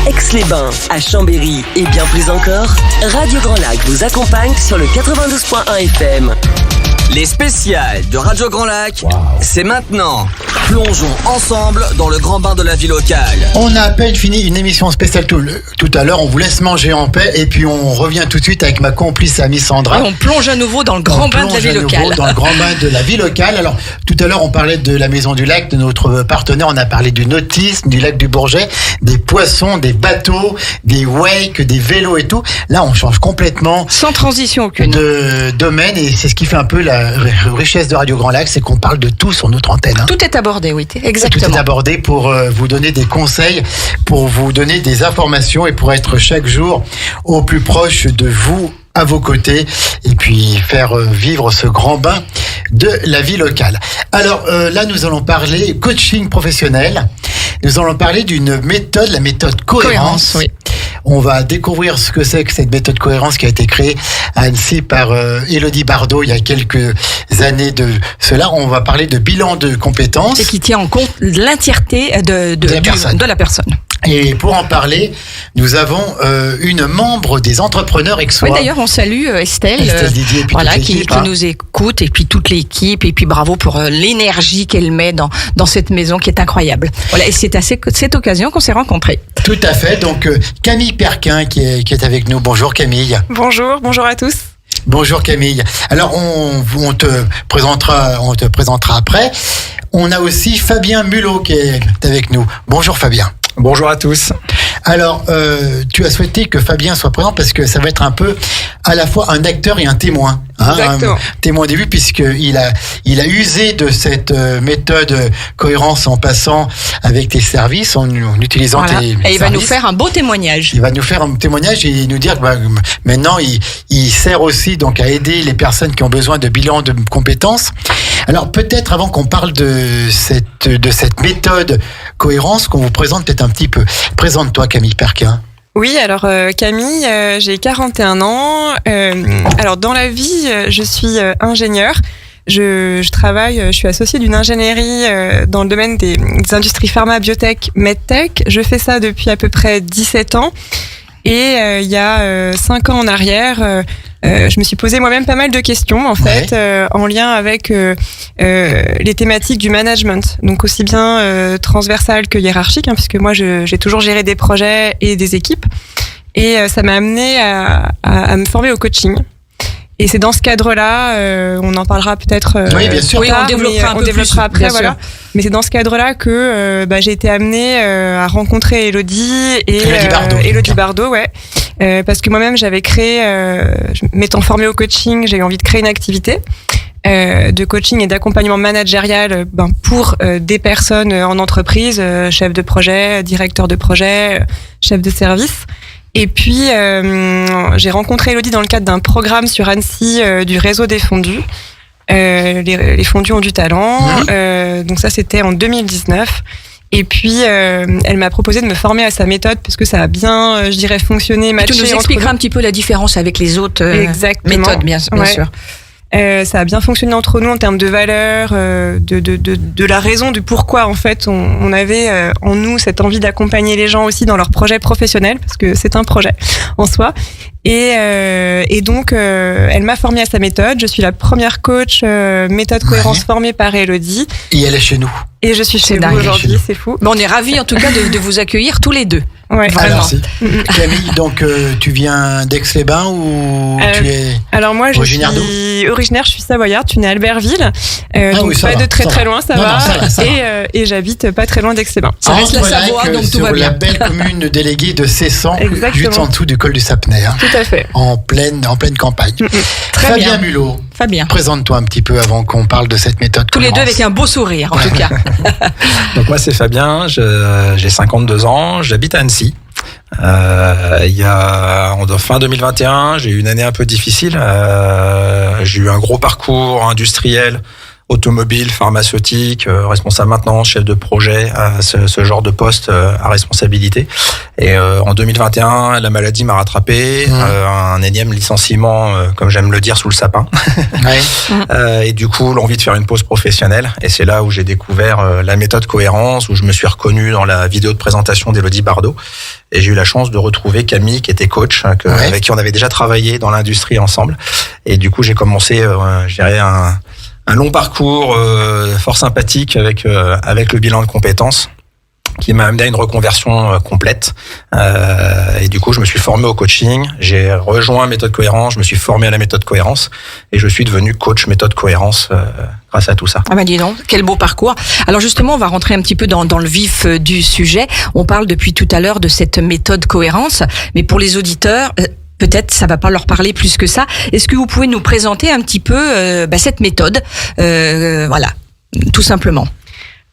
à Aix-les-Bains, à Chambéry et bien plus encore, Radio Grand Lac vous accompagne sur le 92.1 FM. Les spéciales de Radio Grand Lac, c'est maintenant. Plongeons ensemble dans le grand bain de la vie locale. On a à peine fini une émission spéciale tout à l'heure. On vous laisse manger en paix et puis on revient tout de suite avec ma complice amie Sandra. Et on plonge à nouveau dans le grand bain de la vie locale. Dans le grand bain de la vie locale. Alors, tout à l'heure, on parlait de la Maison du Lac, de notre partenaire. On a parlé du nautisme, du lac du Bourget, des poissons, des bateaux, des wakes, des vélos et tout. Là, on change complètement. Sans transition aucune. De domaine et c'est ce qui fait un peu la richesse de Radio Grand Lac, c'est qu'on parle de tout sur notre antenne. Hein. Tout est abordé, oui, exactement. Tout est abordé pour vous donner des conseils, pour vous donner des informations et pour être chaque jour au plus proche de vous, à vos côtés, et puis faire vivre ce grand bain de la vie locale. Alors là, nous allons parler coaching professionnel. Nous allons parler d'une méthode, la méthode Cohérence. Oui. On va découvrir ce que c'est que cette méthode Cohérence qui a été créée à Annecy par Élodie Bardot il y a quelques années de cela. On va parler de bilan de compétences. Et qui tient en compte l'entièreté de la personne. Et pour en parler, nous avons une membre des entrepreneurs aixois. Oui, d'ailleurs, on salue Estelle Didier, et puis voilà, toute qui l'équipe, nous écoute, et puis toute l'équipe, et puis bravo pour l'énergie qu'elle met dans cette maison qui est incroyable. Voilà, et c'est à cette occasion qu'on s'est rencontrés. Tout à fait. Donc Camille Perquin qui est avec nous. Bonjour Camille. Bonjour à tous. Bonjour Camille. Alors on te présentera après. On a aussi Fabien Mulot qui est avec nous. Bonjour Fabien. Bonjour à tous. Alors, tu as souhaité que Fabien soit présent parce que ça va être un peu à la fois un acteur et un témoin. Un témoin au début puisqu'il a usé de cette méthode Cohérence en passant avec tes services, en utilisant tes services. Et il va nous faire un beau témoignage. Il va nous faire un témoignage et nous dire que maintenant il sert aussi donc à aider les personnes qui ont besoin de bilan de compétences. Alors peut-être avant qu'on parle de cette méthode Cohérence, qu'on vous présente peut-être un petit peu. Présente-toi Camille Perquin. Oui, alors Camille, j'ai 41 ans. Alors dans la vie, je suis ingénieure. Je travaille, je suis associée d'une ingénierie dans le domaine des industries pharma, biotech, medtech. Je fais ça depuis à peu près 17 ans. Et il y a 5 ans en arrière, je me suis posé moi-même pas mal de questions en fait, en lien avec les thématiques du management, donc aussi bien transversal que hiérarchique, hein, puisque moi j'ai toujours géré des projets et des équipes, et ça m'a amené à me former au coaching. Et c'est dans ce cadre-là, on en parlera peut-être oui, bien sûr. tard, on développera après, bien voilà. sûr. Mais c'est dans ce cadre-là que j'ai été amenée à rencontrer Élodie et Élodie Bardot, ouais. Parce que moi-même j'avais créé, m'étant formée au coaching, j'ai eu envie de créer une activité de coaching et d'accompagnement managérial pour des personnes en entreprise, chefs de projet, directeurs de projet, chefs de service. Et puis, j'ai rencontré Élodie dans le cadre d'un programme sur Annecy du réseau des fondus. Les fondus ont du talent. Donc ça, c'était en 2019. Et puis, elle m'a proposé de me former à sa méthode parce que ça a bien, je dirais, fonctionné, matché. Tu nous expliqueras un petit peu la différence avec les autres méthodes, bien sûr. Ça a bien fonctionné entre nous en termes de valeurs, de la raison du pourquoi en fait on avait en nous cette envie d'accompagner les gens aussi dans leurs projets professionnels, parce que c'est un projet en soi. Et donc elle m'a formée à sa méthode. Je suis la première coach méthode Cohérence formée par Élodie. Et elle est chez nous. Et je suis chez vous aujourd'hui, c'est fou. Bon, on est ravis en tout cas de vous accueillir tous les deux. Ouais. Alors, Camille, donc tu viens d'Aix-les-Bains ou tu es alors moi, originaire d'où ? Originaire, je suis savoyarde, je suis née à Albertville, donc oui, pas va, de très loin, ça va. Ça va. Et j'habite pas très loin d'Aix-les-Bains. Ça reste la Savoie, donc tout va bien. Sur la belle commune déléguée de Cessan, juste en dessous du col du Sapnay. Hein, tout à fait. En pleine campagne. Très Fabien bien. Mulot. Fabien. Présente-toi un petit peu avant qu'on parle de cette méthode. Tous les deux avec un beau sourire, en tout cas. Donc moi c'est Fabien, j'ai 52 ans, j'habite à Annecy. Il y a en fin 2021, j'ai eu une année un peu difficile. J'ai eu un gros parcours industriel, automobile, pharmaceutique, responsable maintenance, chef de projet, ce genre de poste à responsabilité. Et en 2021, la maladie m'a rattrapé, un énième licenciement, comme j'aime le dire, sous le sapin. Ouais. Et du coup, l'envie de faire une pause professionnelle. Et c'est là où j'ai découvert la méthode cohérence, où je me suis reconnu dans la vidéo de présentation d'Élodie Bardot. Et j'ai eu la chance de retrouver Camille, qui était coach, avec qui on avait déjà travaillé dans l'industrie ensemble. Et du coup, j'ai commencé, je dirais, un long parcours fort sympathique avec le bilan de compétences, qui m'a amené à une reconversion complète. Et du coup, je me suis formé au coaching. J'ai rejoint Méthode Cohérence. Je me suis formé à la méthode cohérence. Et je suis devenu coach méthode cohérence grâce à tout ça. Ah ben dis donc, quel beau parcours. Alors justement, on va rentrer un petit peu dans le vif du sujet. On parle depuis tout à l'heure de cette méthode cohérence. Mais pour les auditeurs, peut-être ça va pas leur parler plus que ça. Est-ce que vous pouvez nous présenter un petit peu cette méthode, voilà, tout simplement.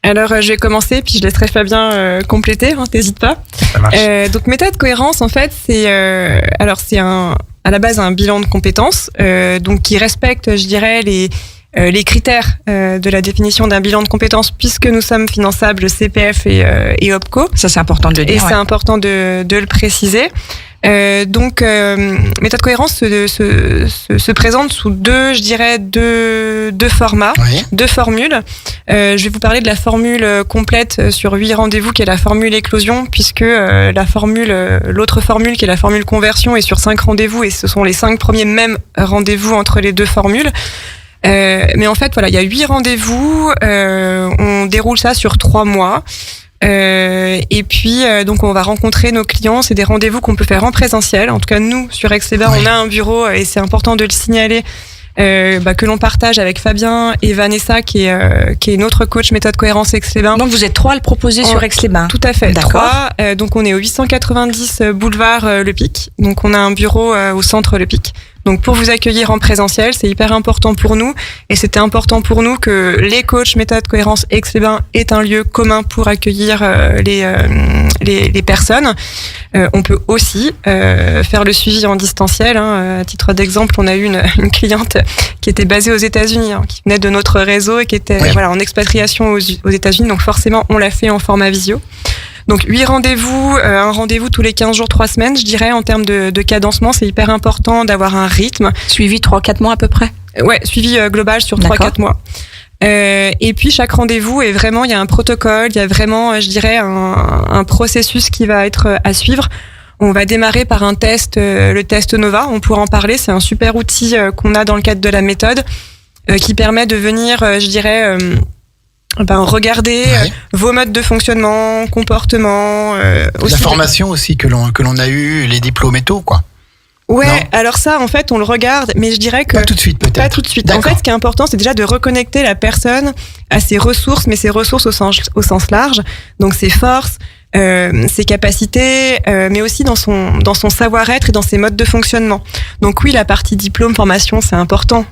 Alors, je vais commencer, puis je laisserai Fabien compléter, t'hésites pas. Ça marche. Donc, méthode cohérence, en fait, c'est à la base un bilan de compétences, donc qui respecte, je dirais, les critères de la définition d'un bilan de compétences, puisque nous sommes finançables CPF et OPCO. Ça, c'est important de le dire. Et c'est important de le préciser. Donc, méthode cohérence se présente sous deux formats, Oui. deux formules. Je vais vous parler de la formule complète sur 8 rendez-vous, qui est la formule éclosion, puisque l'autre formule, qui est la formule conversion, est sur 5 rendez-vous, et ce sont les 5 premiers mêmes rendez-vous entre les deux formules. Mais en fait, voilà, il y a 8 rendez-vous. On déroule ça sur 3 mois. Et puis donc on va rencontrer nos clients. C'est des rendez-vous qu'on peut faire en présentiel. En tout cas, nous sur Ex-les-Bains, on a un bureau, et c'est important de le signaler, que l'on partage avec Fabien et Vanessa, qui est notre coach méthode cohérence Ex-les-Bains. Donc vous êtes 3 à le proposer sur Aix-les-Bains. Tout à fait. D'accord. 3. Donc on est au 890 boulevard Le Pic. Donc on a un bureau au centre Le Pic. Donc pour vous accueillir en présentiel, c'est hyper important pour nous, et c'était important pour nous que les coachs méthode cohérence Aix-les-Bains aient un lieu commun pour accueillir les personnes. On peut aussi faire le suivi en distanciel. À titre d'exemple, on a eu une cliente qui était basée aux États-Unis, qui venait de notre réseau et qui était en expatriation aux États-Unis. Donc forcément, on l'a fait en format visio. Donc 8 rendez-vous, un rendez-vous tous les 15 jours, 3 semaines, je dirais, en termes de cadencement. C'est hyper important d'avoir un rythme. Suivi 3-4 mois à peu près. Ouais, suivi global sur 3-4 mois. Et puis chaque rendez-vous est vraiment, il y a un protocole, il y a vraiment, je dirais, un processus qui va être à suivre. On va démarrer par un test, le test Nova. On pourra en parler. C'est un super outil qu'on a dans le cadre de la méthode, qui permet de venir, je dirais, regarder vos modes de fonctionnement, comportement. La formation aussi que l'on a eu, les diplômes et tout, quoi. Ouais, Non. alors ça, en fait, on le regarde, mais je dirais que... Pas tout de suite, peut-être. Pas tout de suite. En D'accord. fait, ce qui est important, c'est déjà de reconnecter la personne à ses ressources, mais ses ressources au sens large. Donc, ses forces, ses capacités, mais aussi dans son savoir-être et dans ses modes de fonctionnement. Donc oui, la partie diplôme, formation, c'est important.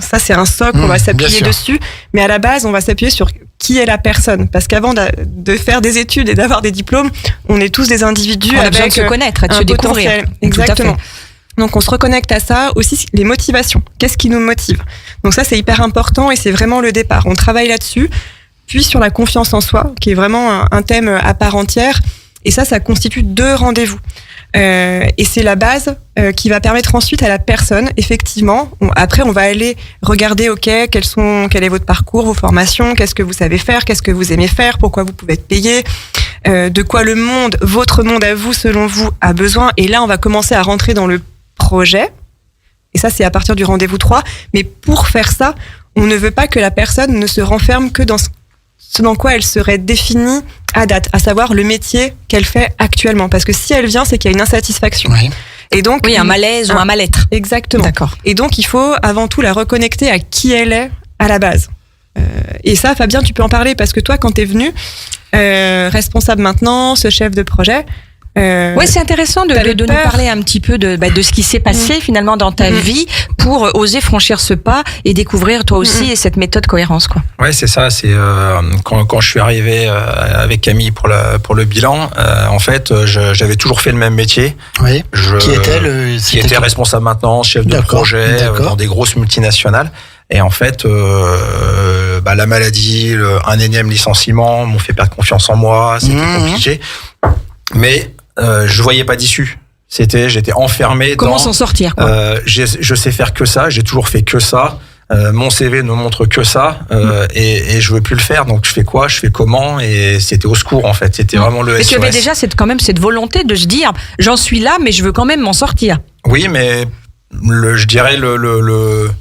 Ça, c'est un socle, on va s'appuyer dessus. Mais à la base, on va s'appuyer sur qui est la personne. Parce qu'avant de faire des études et d'avoir des diplômes, on est tous des individus On a avec besoin de se connaître et de se découvrir. potentiel. Tout à Exactement. fait. Donc on se reconnecte à ça, aussi les motivations. Qu'est-ce qui nous motive? Donc ça, c'est hyper important, et c'est vraiment le départ. On travaille là-dessus, puis sur la confiance en soi, qui est vraiment un thème à part entière. Et ça constitue 2 rendez-vous. Et c'est la base qui va permettre ensuite à la personne, effectivement, après on va aller regarder, quel est votre parcours, vos formations, qu'est-ce que vous savez faire, qu'est-ce que vous aimez faire, pourquoi vous pouvez être payé, de quoi votre monde à vous, selon vous, a besoin. Et là, on va commencer à rentrer dans le projet. Et ça, c'est à partir du rendez-vous 3. Mais pour faire ça, on ne veut pas que la personne ne se renferme que dans ce dans quoi elle serait définie à date, à savoir le métier qu'elle fait actuellement. Parce que si elle vient, c'est qu'il y a une insatisfaction. Oui. Et donc, Oui, un malaise ou un mal-être. Exactement. D'accord. Et donc, il faut avant tout la reconnecter à qui elle est à la base. Et ça, Fabien, tu peux en parler, parce que toi, quand t'es venu, responsable maintenance, chef de projet... Ouais, c'est intéressant de nous parler un petit peu de ce qui s'est passé finalement dans ta vie pour oser franchir ce pas et découvrir toi aussi cette méthode cohérence, quoi. Ouais, c'est ça. C'est quand je suis arrivé avec Camille pour le bilan, en fait, j'avais toujours fait le même métier. Oui. Qui Qui était responsable maintenance, chef de projet dans des grosses multinationales. Et en fait, la maladie, un énième licenciement m'ont fait perdre confiance en moi. C'était compliqué. Mais je voyais pas d'issue. J'étais enfermé. Comment s'en sortir, quoi. Je sais faire que ça. J'ai toujours fait que ça. Mon CV ne montre que ça, et je veux plus le faire. Donc je fais quoi, je fais comment, et c'était au secours en fait. C'était vraiment le SOS. Mais tu avais déjà quand même cette volonté de se dire, j'en suis là, mais je veux quand même m'en sortir. Oui, mais je dirais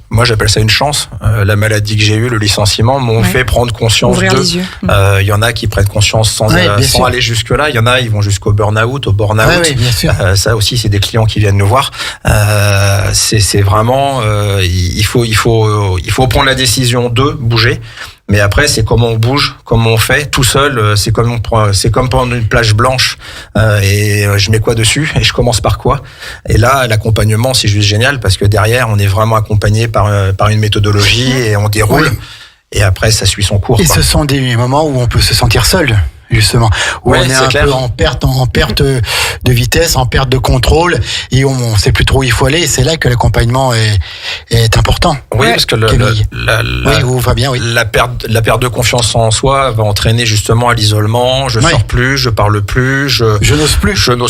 moi j'appelle ça une chance. La maladie que j'ai eue, le licenciement, m'ont fait prendre conscience ouvrir les yeux. Il y en a qui prennent conscience sans aller jusque là. Il y en a, ils vont jusqu'au burn-out, au burn-out. Oui, bien sûr. Ça aussi, c'est des clients qui viennent nous voir. C'est vraiment, il faut prendre la décision de bouger. Mais après, c'est comment on bouge, comment on fait. Tout seul, c'est comme prendre une plage blanche, et je mets quoi dessus et je commence par quoi. Et là, l'accompagnement, c'est juste génial parce que derrière, on est vraiment accompagné par une méthodologie et on déroule. Oui. Et après, ça suit son cours. Et ce sont des moments où on peut se sentir seul, justement, où on est un peu en perte de vitesse, en perte de contrôle, et on sait plus trop où il faut aller. Et c'est là que l'accompagnement est important. Oui, parce que la perte de confiance en soi va entraîner justement à l'isolement. Je sors plus, je parle plus, je n'ose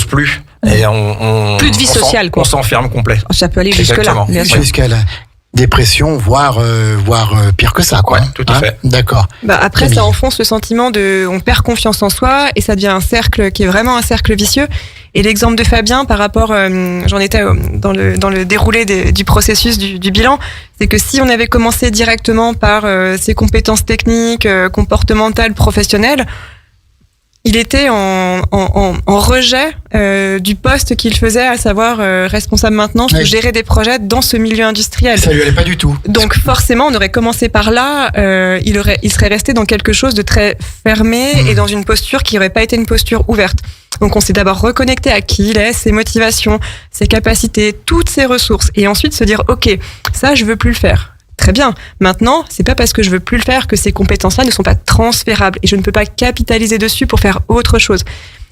plus. Et plus de vie sociale, quoi. On s'enferme complet. Ça peut aller jusque-là. Jusqu'à la dépression, voire pire que ça, quoi. Ouais, tout à fait. D'accord. Après, ça enfonce le sentiment on perd confiance en soi et ça devient un cercle qui est vraiment un cercle vicieux. Et l'exemple de Fabien par rapport, j'en étais dans le déroulé du processus du bilan, c'est que si on avait commencé directement par ses compétences techniques, comportementales, professionnelles, il était en rejet du poste qu'il faisait, à savoir responsable maintenance ou gérer des projets dans ce milieu industriel. Ça lui allait pas du tout. Donc forcément, on aurait commencé par là, il serait resté dans quelque chose de très fermé et dans une posture qui n'aurait pas été une posture ouverte. Donc on s'est d'abord reconnecté à qui il est, ses motivations, ses capacités, toutes ses ressources, et ensuite se dire ok, ça je veux plus le faire. Très bien. Maintenant, c'est pas parce que je veux plus le faire que ces compétences-là ne sont pas transférables et je ne peux pas capitaliser dessus pour faire autre chose.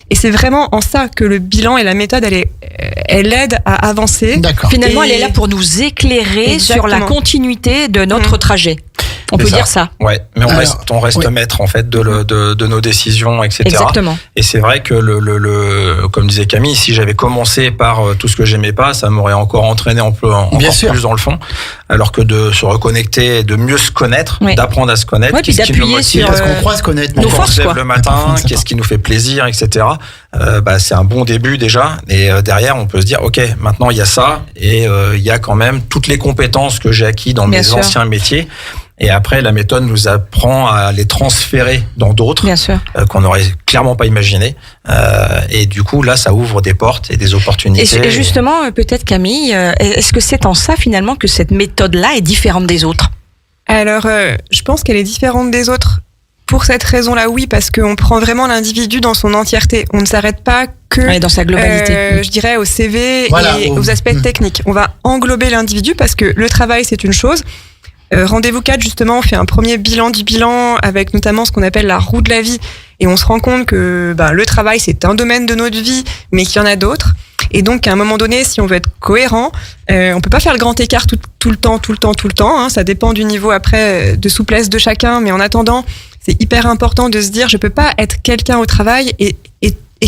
Et c'est vraiment en ça que le bilan et la méthode, elle aide à avancer. D'accord. Finalement, elle est là pour nous éclairer sur la continuité de notre trajet. On peut dire ça. Ouais, mais on reste maître en fait de nos décisions, etc. Exactement. Et c'est vrai que comme disait Camille, si j'avais commencé par tout ce que j'aimais pas, ça m'aurait encore entraîné encore plus dans le fond. Alors que de se reconnecter, de mieux se connaître, d'apprendre à se connaître, qu'est-ce qui nous motive, parce qu'on croit se connaître. Nos forces, on se lève le matin, qu'est-ce qui nous fait plaisir, etc. C'est un bon début déjà. Et derrière, on peut se dire, ok, maintenant il y a ça, et il y a quand même toutes les compétences que j'ai acquis dans mes anciens métiers. Et après, la méthode nous apprend à les transférer dans d'autres qu'on n'aurait clairement pas imaginé. Et du coup, là, ça ouvre des portes et des opportunités. Et justement, peut-être Camille, est-ce que c'est en ça finalement que cette méthode-là est différente des autres ? Alors, je pense qu'elle est différente des autres. Pour cette raison-là, oui, parce qu'on prend vraiment l'individu dans son entièreté. On ne s'arrête pas que dans sa globalité. Je dirais au CV et aux aspects techniques. On va englober l'individu parce que le travail, c'est une chose. Rendez-vous 4, justement, on fait un premier bilan du bilan avec notamment ce qu'on appelle la roue de la vie. Et on se rend compte que le travail, c'est un domaine de notre vie, mais qu'il y en a d'autres. Et donc, à un moment donné, si on veut être cohérent, on peut pas faire le grand écart tout le temps. Hein. Ça dépend du niveau, après, de souplesse de chacun. Mais en attendant, c'est hyper important de se dire, je peux pas être quelqu'un au travail et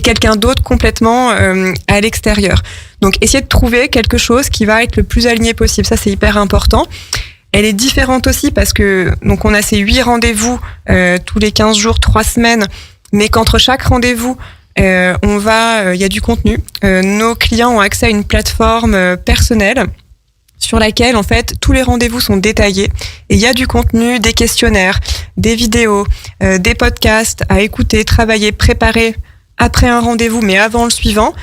quelqu'un d'autre complètement à l'extérieur. Donc, essayer de trouver quelque chose qui va être le plus aligné possible. Ça, c'est hyper important. Elle est différente aussi parce que donc on a ces 8 rendez-vous tous les 15 jours, 3 semaines, mais qu'entre chaque rendez-vous, il y a du contenu. Nos clients ont accès à une plateforme personnelle sur laquelle en fait tous les rendez-vous sont détaillés et il y a du contenu, des questionnaires, des vidéos, des podcasts à écouter, travailler, préparer après un rendez-vous, mais avant le suivant.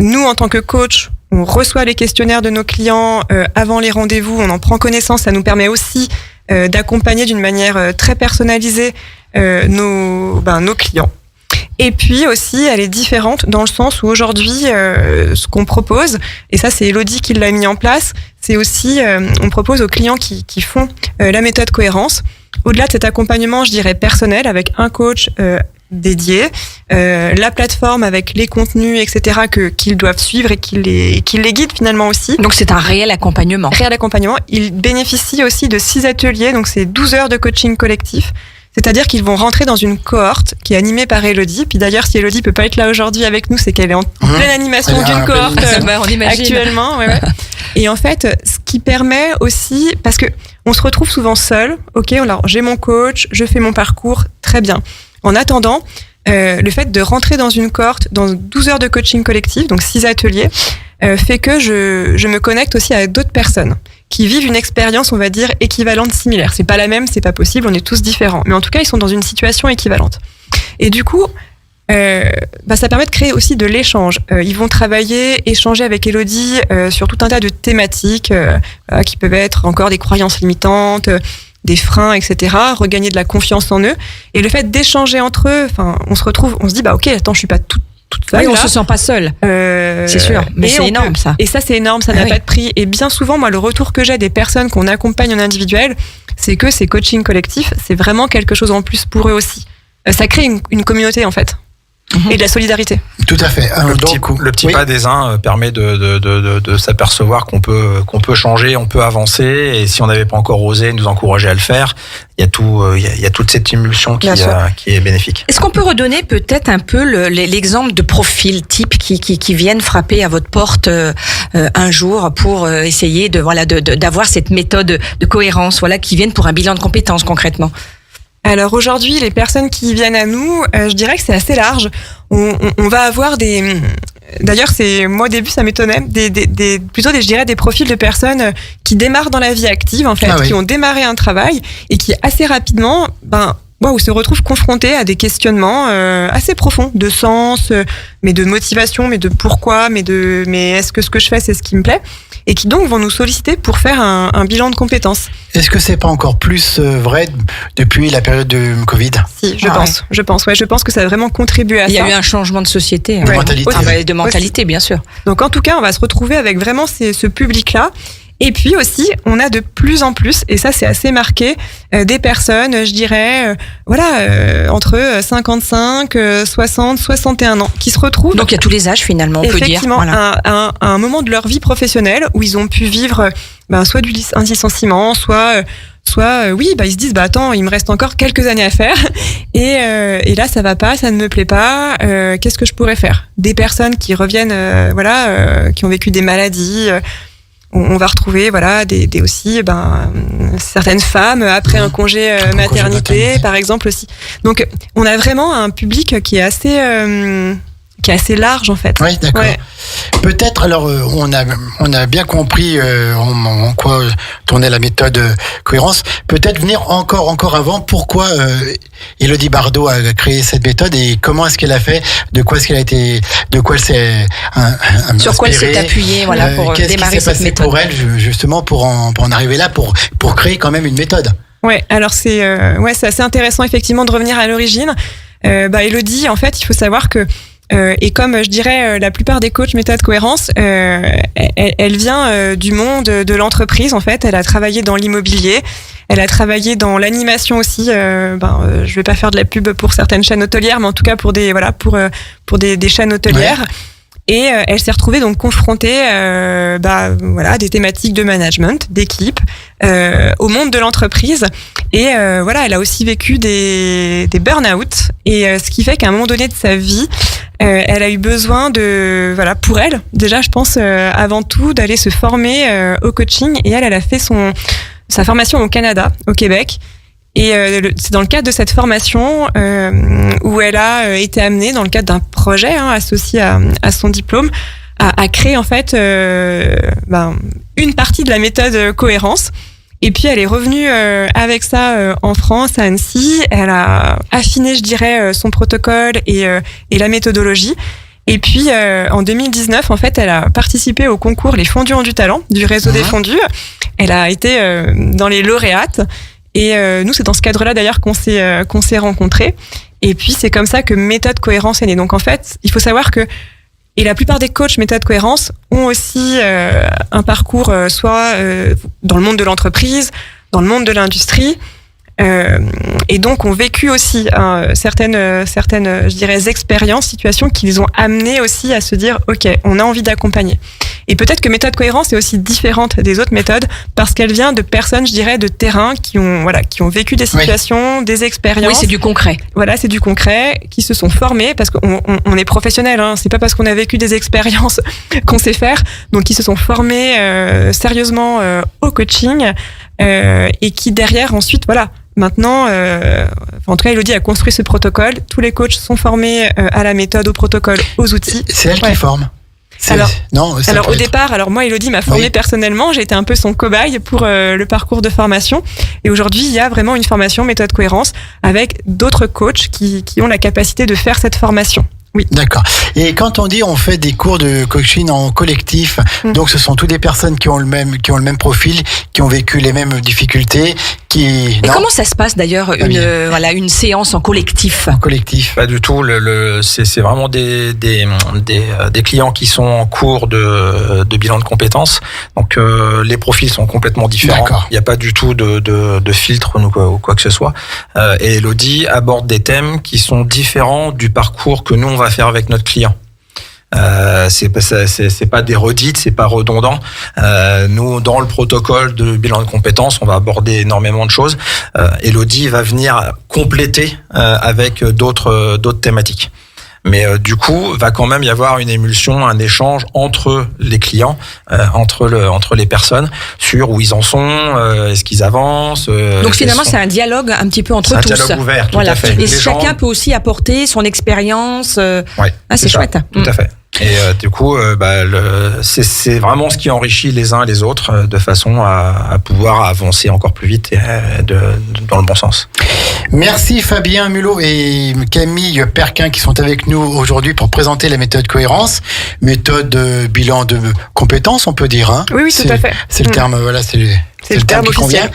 Nous, en tant que coach, on reçoit les questionnaires de nos clients avant les rendez-vous, on en prend connaissance, ça nous permet aussi d'accompagner d'une manière très personnalisée nos clients. Et puis aussi, elle est différente dans le sens où aujourd'hui, ce qu'on propose, et ça c'est Elodie qui l'a mis en place, c'est aussi, on propose aux clients qui font la méthode cohérence, au-delà de cet accompagnement, je dirais personnel, avec un coach dédié, la plateforme avec les contenus, etc., qu'ils doivent suivre et qui les guide finalement aussi. Donc c'est un réel accompagnement. Réel accompagnement. Ils bénéficient aussi de 6 ateliers, donc c'est 12 heures de coaching collectif. C'est-à-dire qu'ils vont rentrer dans une cohorte qui est animée par Elodie. Puis d'ailleurs, si Elodie peut pas être là aujourd'hui avec nous, c'est qu'elle est en pleine animation d'une cohorte on imagine. actuellement. Ouais. Et en fait, ce qui permet aussi, parce que on se retrouve souvent seul. Ok, alors j'ai mon coach, je fais mon parcours, très bien. En attendant, le fait de rentrer dans une cohorte, dans 12 heures de coaching collectif, donc 6 ateliers, fait que je me connecte aussi avec d'autres personnes qui vivent une expérience, on va dire, équivalente, similaire. C'est pas la même, c'est pas possible, on est tous différents. Mais en tout cas, ils sont dans une situation équivalente. Et du coup, ça permet de créer aussi de l'échange. Ils vont travailler, échanger avec Elodie sur tout un tas de thématiques qui peuvent être encore des croyances limitantes, des freins, etc. Regagner de la confiance en eux. Et le fait d'échanger entre eux, on se retrouve, on se dit, ok, attends, je suis pas toute seule. Oui, on là. se sent pas seul. C'est sûr, mais c'est énorme ça. Et ça, c'est énorme, ça n'a pas de prix. Et bien souvent, moi, le retour que j'ai des personnes qu'on accompagne en individuel, c'est que ces coachings collectifs, c'est vraiment quelque chose en plus pour eux aussi. Ça crée une communauté, en fait. Et de la solidarité. Tout à fait. Le petit pas des uns permet de s'apercevoir qu'on peut changer, on peut avancer, et si on n'avait pas encore osé, nous encourager à le faire. Il y a toute cette émulsion qui est bénéfique. Est-ce qu'on peut redonner peut-être un peu l'exemple de profils types qui viennent frapper à votre porte un jour pour essayer d'avoir cette méthode de cohérence, qui viennent pour un bilan de compétences concrètement? Alors aujourd'hui, les personnes qui viennent à nous, je dirais que c'est assez large. On va avoir des... D'ailleurs, moi au début, ça m'étonnait, je dirais des profils de personnes qui démarrent dans la vie active, en fait, qui ont démarré un travail et qui assez rapidement, se retrouvent confrontés à des questionnements assez profonds de sens, mais de motivation, mais de pourquoi, mais est-ce que ce que je fais, c'est ce qui me plaît, et qui donc vont nous solliciter pour faire un bilan de compétences. Est-ce que c'est pas encore plus vrai depuis la période de Covid? Si, je pense. Je pense que ça a vraiment contribué à ça. Il y a eu un changement de société. De mentalité. De mentalité, bien sûr. Donc en tout cas, on va se retrouver avec vraiment ce public-là. Et puis aussi, on a de plus en plus, et ça c'est assez marqué, des personnes, je dirais, entre 55, 60, 61 ans, qui se retrouvent... Donc il y a tous les âges finalement, on peut dire. Effectivement, à un moment de leur vie professionnelle où ils ont pu vivre soit un licenciement, soit ils se disent, attends, il me reste encore quelques années à faire, et là ça va pas, ça ne me plaît pas, qu'est-ce que je pourrais faire? Des personnes qui reviennent, qui ont vécu des maladies... On va retrouver aussi certaines femmes après un congé maternité, par exemple aussi. Donc on a vraiment un public qui est assez large en fait. Oui, d'accord. Ouais. Peut-être, alors on a bien compris en quoi tournait la méthode cohérence. Peut-être venir encore avant, pourquoi Elodie Bardot a créé cette méthode et comment est-ce qu'elle a fait, de quoi elle s'est sur quoi elle s'est appuyée pour démarrer cette méthode. Pour elle justement pour en arriver là, pour créer quand même une méthode. Ouais, alors c'est assez intéressant effectivement de revenir à l'origine. Elodie, en fait, il faut savoir que et comme je dirais la plupart des coachs méthode cohérence, elle vient du monde de l'entreprise en fait. Elle a travaillé dans l'immobilier, elle a travaillé dans l'animation aussi. Je vais pas faire de la pub pour certaines chaînes hôtelières, mais en tout cas pour des chaînes hôtelières. Ouais. Et elle s'est retrouvée donc confrontée des thématiques de management, d'équipe, au monde de l'entreprise. Et elle a aussi vécu des burn-out. Et ce qui fait qu'à un moment donné de sa vie, elle a eu besoin pour elle, déjà je pense avant tout, d'aller se former au coaching. Et elle a fait sa formation au Canada, au Québec. Et c'est dans le cadre de cette formation où elle a été amenée, dans le cadre d'un projet associé à son diplôme, à créer en fait une partie de la méthode cohérence. Et puis elle est revenue avec ça en France, à Annecy. Elle a affiné, je dirais, son protocole et la méthodologie. Et puis en 2019, en fait, elle a participé au concours Les Fondus ont du talent du réseau des fondus. Elle a été dans les lauréates. Et nous, c'est dans ce cadre-là d'ailleurs qu'on s'est rencontrés. Et puis c'est comme ça que méthode cohérence est née. Donc en fait, il faut savoir que la plupart des coachs méthode cohérence ont aussi un parcours soit dans le monde de l'entreprise, dans le monde de l'industrie, et donc ont vécu aussi certaines, je dirais, expériences, situations qui les ont amenés aussi à se dire, ok, on a envie d'accompagner. Et peut-être que méthode cohérence est aussi différente des autres méthodes parce qu'elle vient de personnes, je dirais, de terrain qui ont vécu des situations, des expériences. Oui, c'est du concret. Voilà, c'est du concret, qui se sont formés parce qu'on est professionnel, hein. C'est pas parce qu'on a vécu des expériences qu'on sait faire. Donc, qui se sont formés sérieusement au coaching et qui derrière ensuite, voilà. Maintenant, en tout cas, Elodie a construit ce protocole. Tous les coachs sont formés à la méthode, au protocole, aux outils. C'est elle qui forme. Alors au départ, moi, Elodie m'a formée personnellement. J'ai été un peu son cobaye pour le parcours de formation. Et aujourd'hui, il y a vraiment une formation méthode cohérence avec d'autres coachs qui ont la capacité de faire cette formation. Oui. D'accord. Et quand on dit on fait des cours de coaching en collectif, donc ce sont toutes des personnes qui ont le même profil, qui ont vécu les mêmes difficultés, Et comment ça se passe d'ailleurs une séance en collectif? En collectif. Pas du tout. C'est vraiment des clients qui sont en cours de bilan de compétences. Donc les profils sont complètement différents. D'accord. Il n'y a pas du tout de filtre ou quoi que ce soit. Et Elodie aborde des thèmes qui sont différents du parcours que nous on va faire avec notre client. C'est pas des redites, c'est pas redondant. Nous, dans le protocole de bilan de compétences, on va aborder énormément de choses. Elodie va venir compléter avec d'autres thématiques. Mais du coup, va quand même y avoir une émulsion, un échange entre les clients, entre les personnes, sur où ils en sont, est-ce qu'ils avancent. Donc finalement, c'est un dialogue un petit peu entre tous. C'est un dialogue ouvert, tout à fait. Et chacun peut aussi apporter son expérience. C'est chouette. Tout à fait. Et du coup, c'est vraiment ce qui enrichit les uns et les autres de façon à pouvoir avancer encore plus vite et dans le bon sens. Merci Fabien Mulot et Camille Perquin qui sont avec nous aujourd'hui pour présenter la méthode cohérence, méthode bilan de compétences, on peut dire. Hein. Oui, tout à fait. C'est le terme, voilà, c'est le terme qui convient.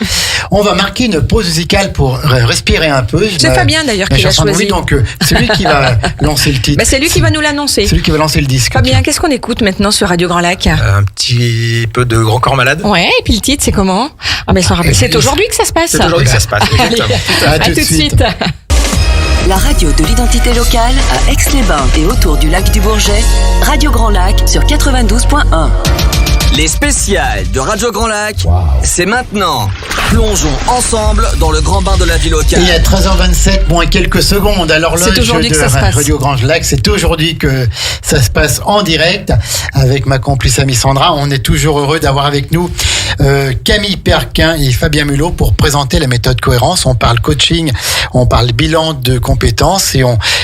On va marquer une pause musicale pour respirer un peu. C'est Fabien d'ailleurs qui l'a choisi. Donc c'est lui qui va lancer le titre. C'est lui qui va nous l'annoncer. C'est lui qui va lancer le disque. Fabien, qu'est-ce qu'on écoute maintenant sur Radio Grand Lac? Un petit peu de Grand Corps Malade. Ouais, et puis le titre c'est comment? C'est aujourd'hui que ça se passe. C'est aujourd'hui que ça se passe. Exactement. À tout de suite. La radio de l'identité locale à Aix-les-Bains et autour du lac du Bourget, Radio Grand Lac sur 92.1. Les spéciales de Radio Grand Lac, c'est maintenant. Plongeons ensemble dans le grand bain de la vie locale. Il y a 13h27 moins quelques secondes à l'horloge de Radio Grand Lac. C'est aujourd'hui que ça se passe en direct avec ma complice amie Sandra. On est toujours heureux d'avoir avec nous Camille Perquin et Fabien Mulot pour présenter la méthode cohérence. On parle coaching, on parle bilan de compétences et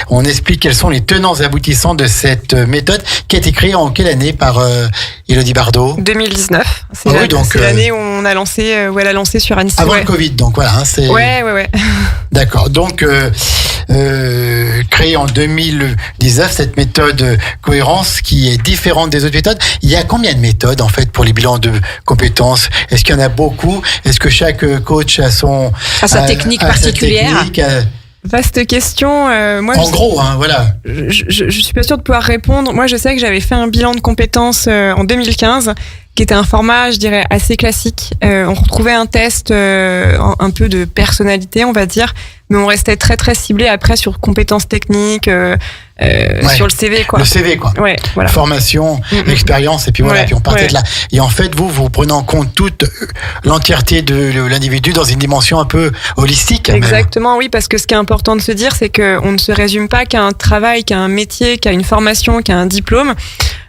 on explique quels sont les tenants et aboutissants de cette méthode qui a été créée en quelle année par Elodie Bardot? 2019. C'est l'année où elle a lancé sur Annecy. Avant le Covid, donc voilà. Ouais. D'accord. Donc, créée en 2019, cette méthode cohérence qui est différente des autres méthodes. Il y a combien de méthodes, en fait, pour les bilans de compétences? Est-ce qu'il y en a beaucoup? Est-ce que chaque coach a sa technique particulière? Vaste question. Voilà. Je suis pas sûre de pouvoir répondre. Moi, je sais que j'avais fait un bilan de compétences en 2015, qui était un format, je dirais, assez classique. On retrouvait un test un peu de personnalité, on va dire, mais on restait très très ciblé après sur compétences techniques, sur le CV, quoi. Le CV, quoi. Ouais, voilà. Formation, expérience, et puis voilà, puis on partait de là. Et en fait, vous prenez en compte toute l'entièreté de l'individu dans une dimension un peu holistique. Exactement, oui, parce que ce qui est important de se dire, c'est qu'on ne se résume pas qu'à un travail, qu'à un métier, qu'à une formation, qu'à un diplôme.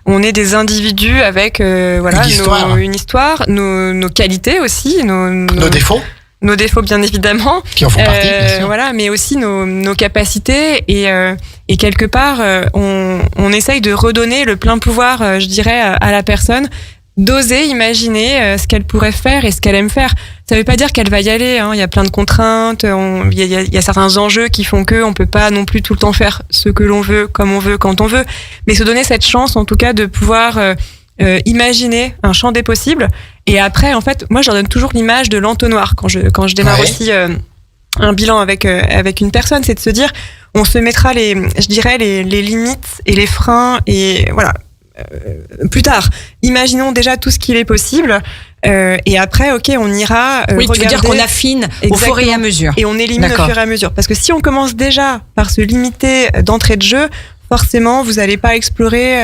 On est des individus avec une histoire, nos qualités aussi, nos défauts. Nos défauts, bien évidemment. Qui en font partie, bien sûr. Voilà, mais aussi nos capacités et quelque part, on essaye de redonner le plein pouvoir, je dirais, à la personne, d'oser imaginer ce qu'elle pourrait faire et ce qu'elle aime faire. Ça veut pas dire qu'elle va y aller, hein. Il y a plein de contraintes, il y a certains enjeux qui font que on peut pas non plus tout le temps faire ce que l'on veut, comme on veut, quand on veut, mais se donner cette chance, en tout cas, de pouvoir imaginer un champ des possibles. Et après, en fait, moi, je leur donne toujours l'image de l'entonnoir quand je démarre aussi un bilan avec une personne, c'est de se dire, on se mettra les limites et les freins et voilà. Plus tard, imaginons déjà tout ce qu'il est possible et après, on ira tu veux dire qu'on affine au fur et à mesure. Et on élimine au fur et à mesure. Parce que si on commence déjà par se limiter d'entrée de jeu, forcément, vous n'allez pas explorer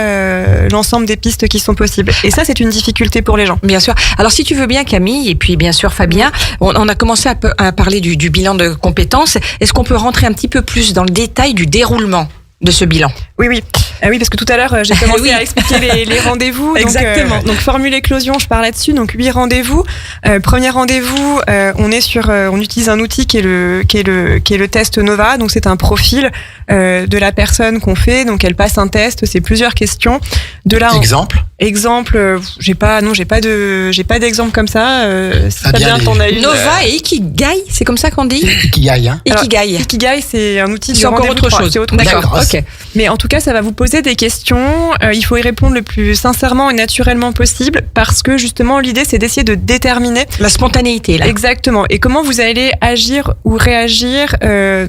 l'ensemble des pistes qui sont possibles. Et ça, c'est une difficulté pour les gens. Bien sûr. Alors, si tu veux bien, Camille, et puis bien sûr Fabien, on a commencé à parler du bilan de compétences. Est-ce qu'on peut rentrer un petit peu plus dans le détail du déroulement de ce bilan? Oui. Oui, parce que tout à l'heure, j'ai commencé à expliquer les rendez-vous. Exactement. Donc, formule éclosion, je parle là-dessus. Donc, 8 rendez-vous. Premier rendez-vous, on utilise un outil qui est le test Nova. Donc, c'est un profil de la personne qu'on fait. Donc, elle passe un test. C'est plusieurs questions. De là, Exemple, j'ai pas d'exemple comme ça. Si Fabien t'en a une. Nova et Ikigai, c'est comme ça qu'on dit? Ikigai, hein. Ikigai, c'est un outil. C'est encore autre chose. C'est autre chose. D'accord. Ok. Mais en tout cas, ça va vous poser des questions. Il faut y répondre le plus sincèrement et naturellement possible, parce que justement, l'idée, c'est d'essayer de déterminer la spontanéité, là. Exactement. Et comment vous allez agir ou réagir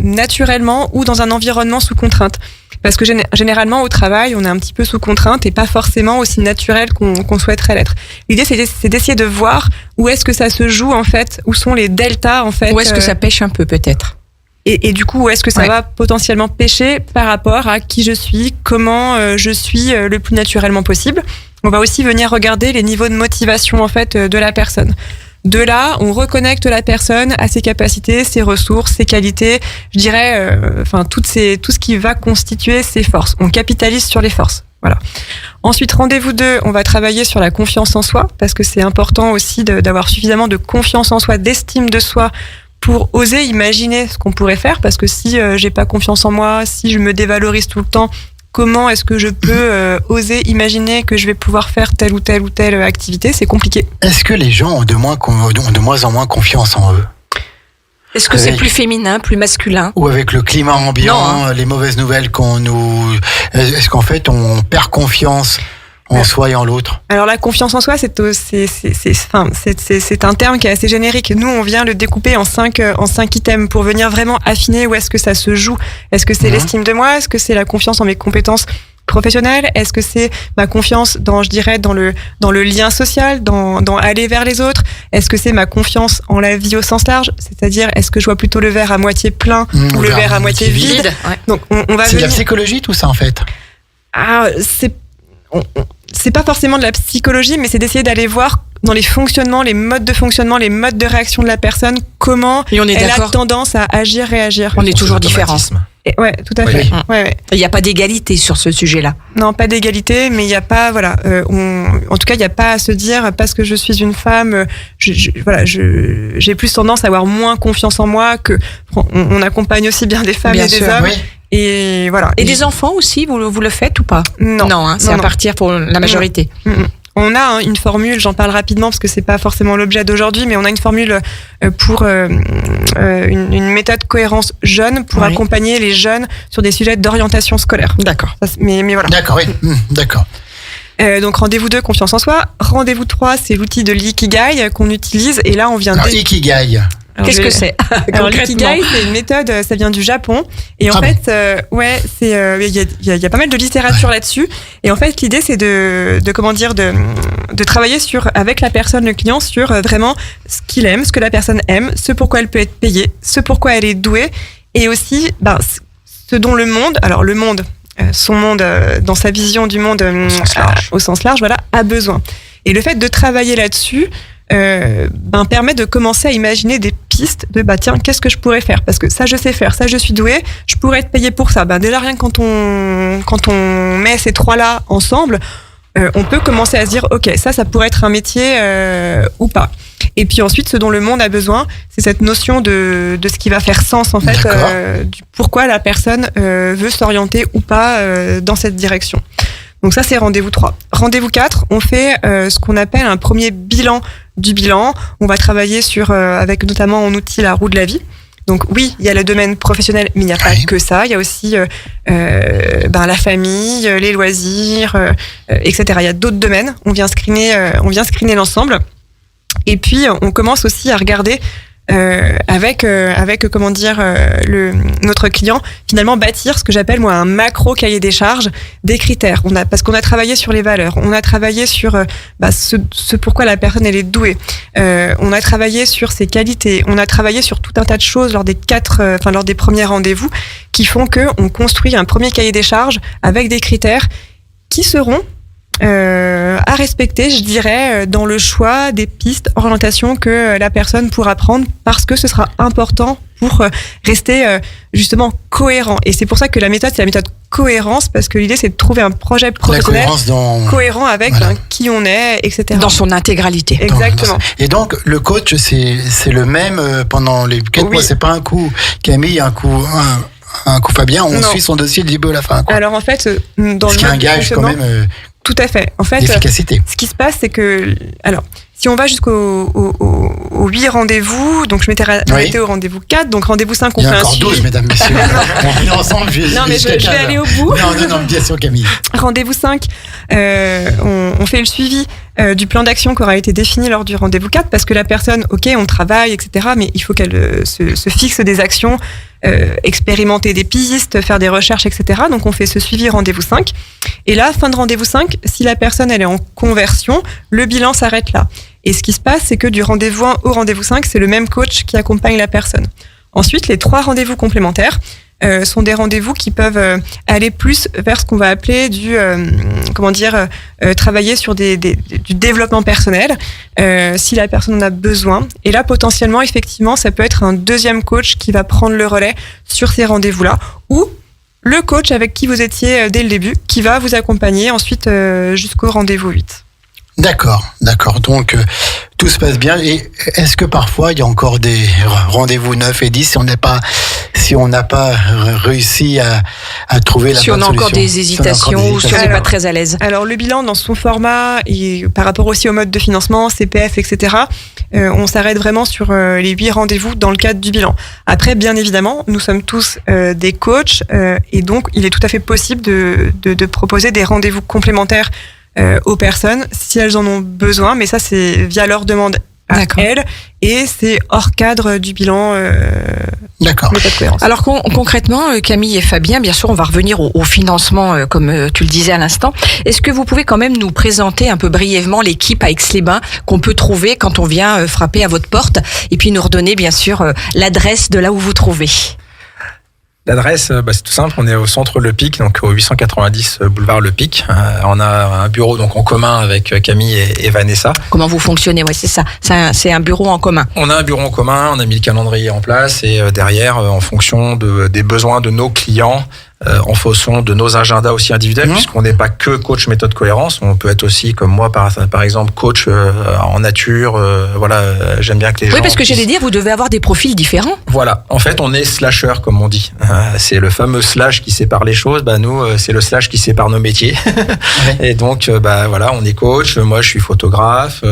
naturellement ou dans un environnement sous contrainte. Parce que généralement, au travail, on est un petit peu sous contrainte et pas forcément aussi naturel qu'on souhaiterait l'être. L'idée, c'est d'essayer de voir où est-ce que ça se joue, en fait, où sont les deltas, en fait. Où est-ce que ça pêche un peu, peut-être. Et du coup, où est-ce que ça va potentiellement pêcher par rapport à qui je suis, comment je suis le plus naturellement possible. On va aussi venir regarder les niveaux de motivation, en fait, de la personne. De là, on reconnecte la personne à ses capacités, ses ressources, ses qualités, je dirais, tout ce qui va constituer ses forces. On capitalise sur les forces. Voilà. Ensuite, rendez-vous 2, on va travailler sur la confiance en soi, parce que c'est important aussi d'avoir suffisamment de confiance en soi, d'estime de soi, pour oser imaginer ce qu'on pourrait faire, parce que si j'ai pas confiance en moi, si je me dévalorise tout le temps, comment est-ce que je peux oser imaginer que je vais pouvoir faire telle ou telle activité? C'est compliqué. Est-ce que les gens ont de moins en moins confiance en eux? Est-ce que c'est plus féminin, plus masculin? Ou avec le climat ambiant, les mauvaises nouvelles qu'on nous... Est-ce qu'en fait, on perd confiance en soi et en l'autre? Alors la confiance en soi, c'est un terme qui est assez générique. Nous, on vient le découper en 5 items pour venir vraiment affiner où est-ce que ça se joue. Est-ce que c'est l'estime de moi? Est-ce que c'est la confiance en mes compétences professionnelles? Est-ce que c'est ma confiance dans le lien social, dans aller vers les autres? Est-ce que c'est ma confiance en la vie au sens large? C'est-à-dire, est-ce que je vois plutôt le verre à moitié plein ou le verre à moitié vide? Donc, c'est de la psychologie, tout ça, en fait. C'est pas forcément de la psychologie, mais c'est d'essayer d'aller voir dans les fonctionnements, les modes de fonctionnement, les modes de réaction de la personne, comment elle a tendance à agir, réagir. On est toujours différents. Ouais, tout à fait. Ouais. Il n'y a pas d'égalité sur ce sujet-là. Non, pas d'égalité, mais il n'y a pas, en tout cas, il n'y a pas à se dire, parce que je suis une femme, j'ai plus tendance à avoir moins confiance en moi on accompagne aussi bien des femmes et des hommes. Oui. Et voilà. Et des enfants aussi, vous le faites ou pas? Non, c'est à partir pour la majorité. On a une formule, j'en parle rapidement parce que c'est pas forcément l'objet d'aujourd'hui, mais on a une formule pour une méthode cohérence jeune pour accompagner les jeunes sur des sujets d'orientation scolaire. D'accord. Mais voilà. D'accord, oui. D'accord. Donc rendez-vous 2, confiance en soi. Rendez-vous 3, c'est l'outil de l'ikigai qu'on utilise. Et là, on vient Ikigai. Qu'est-ce que c'est? Alors l'ikigai, c'est une méthode, ça vient du Japon. Et en fait, il y a pas mal de littérature là-dessus. Et en fait, l'idée, c'est de travailler avec la personne, le client, sur vraiment ce qu'il aime, ce que la personne aime, ce pourquoi elle peut être payée, ce pourquoi elle est douée, et aussi, ce dont son monde, dans sa vision du monde au sens large, a besoin. Et le fait de travailler là-dessus, permet de commencer à imaginer des pistes de tiens, qu'est-ce que je pourrais faire, parce que ça je sais faire, ça je suis douée, je pourrais être payée pour ça. Déjà rien quand on met ces trois là ensemble, on peut commencer à se dire ok, ça pourrait être un métier ou pas. Et puis ensuite, ce dont le monde a besoin, c'est cette notion de ce qui va faire sens en fait, du pourquoi la personne veut s'orienter ou pas dans cette direction. Donc ça, c'est rendez-vous 3. Rendez-vous 4, on fait ce qu'on appelle un premier bilan du bilan. On va travailler avec notamment en outil la roue de la vie. Donc oui, il y a le domaine professionnel, mais il n'y a pas que ça. Il y a aussi la famille, les loisirs, etc. Il y a d'autres domaines. On vient screener l'ensemble. Et puis, on commence aussi à regarder avec comment dire notre client finalement bâtir ce que j'appelle moi un macro cahier des charges des critères. Parce qu'on a travaillé sur les valeurs, on a travaillé sur ce pourquoi la personne elle est douée, on a travaillé sur ses qualités, on a travaillé sur tout un tas de choses lors des premiers rendez-vous qui font que on construit un premier cahier des charges avec des critères qui seront à respecter, je dirais, dans le choix des pistes, orientations que la personne pourra prendre, parce que ce sera important pour rester justement cohérent. Et c'est pour ça que la méthode, c'est la méthode cohérence, parce que l'idée, c'est de trouver un projet professionnel cohérent avec qui on est, etc. Dans son intégralité. Exactement. Et donc, le coach, c'est le même pendant les 4 mois. C'est pas un coup Camille, un coup Fabien, on suit son dossier du début à la fin. Quoi. Alors en fait, dans ce qui est un gage quand même. Tout à fait. En fait, l'efficacité. Ce qui se passe, c'est que, alors, si on va jusqu'au 8 rendez-vous, donc je m'étais arrêtée au rendez-vous 4, donc rendez-vous 5, on fait un suivi. Il y a encore 12, mesdames, messieurs. On est ensemble. Non, mais je vais aller au bout. Non, bien sûr, Camille. Rendez-vous 5, on fait le suivi du plan d'action qui aura été défini lors du rendez-vous 4, parce que la personne, ok, on travaille, etc., mais il faut qu'elle se fixe des actions, expérimenter des pistes, faire des recherches, etc. Donc on fait ce suivi rendez-vous 5. Et là, fin de rendez-vous 5, si la personne elle est en conversion, le bilan s'arrête là. Et ce qui se passe, c'est que du rendez-vous 1 au rendez-vous 5, c'est le même coach qui accompagne la personne. Ensuite, les 3 rendez-vous complémentaires sont des rendez-vous qui peuvent aller plus vers ce qu'on va appeler travailler sur du développement personnel, si la personne en a besoin. Et là, potentiellement, effectivement, ça peut être un deuxième coach qui va prendre le relais sur ces rendez-vous-là, ou le coach avec qui vous étiez dès le début, qui va vous accompagner ensuite jusqu'au rendez-vous 8. D'accord. Donc, tout se passe bien. Et est-ce que parfois, il y a encore des rendez-vous 9 et 10 si on n'a pas réussi à trouver la bonne solution? Si on a encore des hésitations ou si on n'est pas très à l'aise. Alors, le bilan dans son format et par rapport aussi au mode de financement, CPF, etc., on s'arrête vraiment sur les 8 rendez-vous dans le cadre du bilan. Après, bien évidemment, nous sommes tous des coachs et donc, il est tout à fait possible de proposer des rendez-vous complémentaires aux personnes si elles en ont besoin, mais ça c'est via leur demande à elles et c'est hors cadre du bilan. D'accord. Alors concrètement, Camille et Fabien, bien sûr, on va revenir au financement comme tu le disais à l'instant. Est-ce que vous pouvez quand même nous présenter un peu brièvement l'équipe à Aix-les-Bains qu'on peut trouver quand on vient frapper à votre porte et puis nous redonner bien sûr l'adresse de là où vous trouvez? L'adresse, c'est tout simple. On est au centre Le Pic, donc au 890 boulevard Le Pic. On a un bureau donc en commun avec Camille et Vanessa. Comment vous fonctionnez? Ouais, c'est ça. C'est un bureau en commun. On a un bureau en commun. On a mis le calendrier en place et derrière, en fonction des besoins de nos clients, en fonction de nos agendas aussi individuels, puisqu'on n'est pas que coach méthode cohérence, on peut être aussi comme moi par exemple coach en nature, j'aime bien que les gens... Oui, parce que j'allais dire, vous devez avoir des profils différents. Voilà, en fait on est slasher comme on dit, c'est le fameux slash qui sépare les choses, nous c'est le slash qui sépare nos métiers. Et donc on est coach, moi je suis photographe,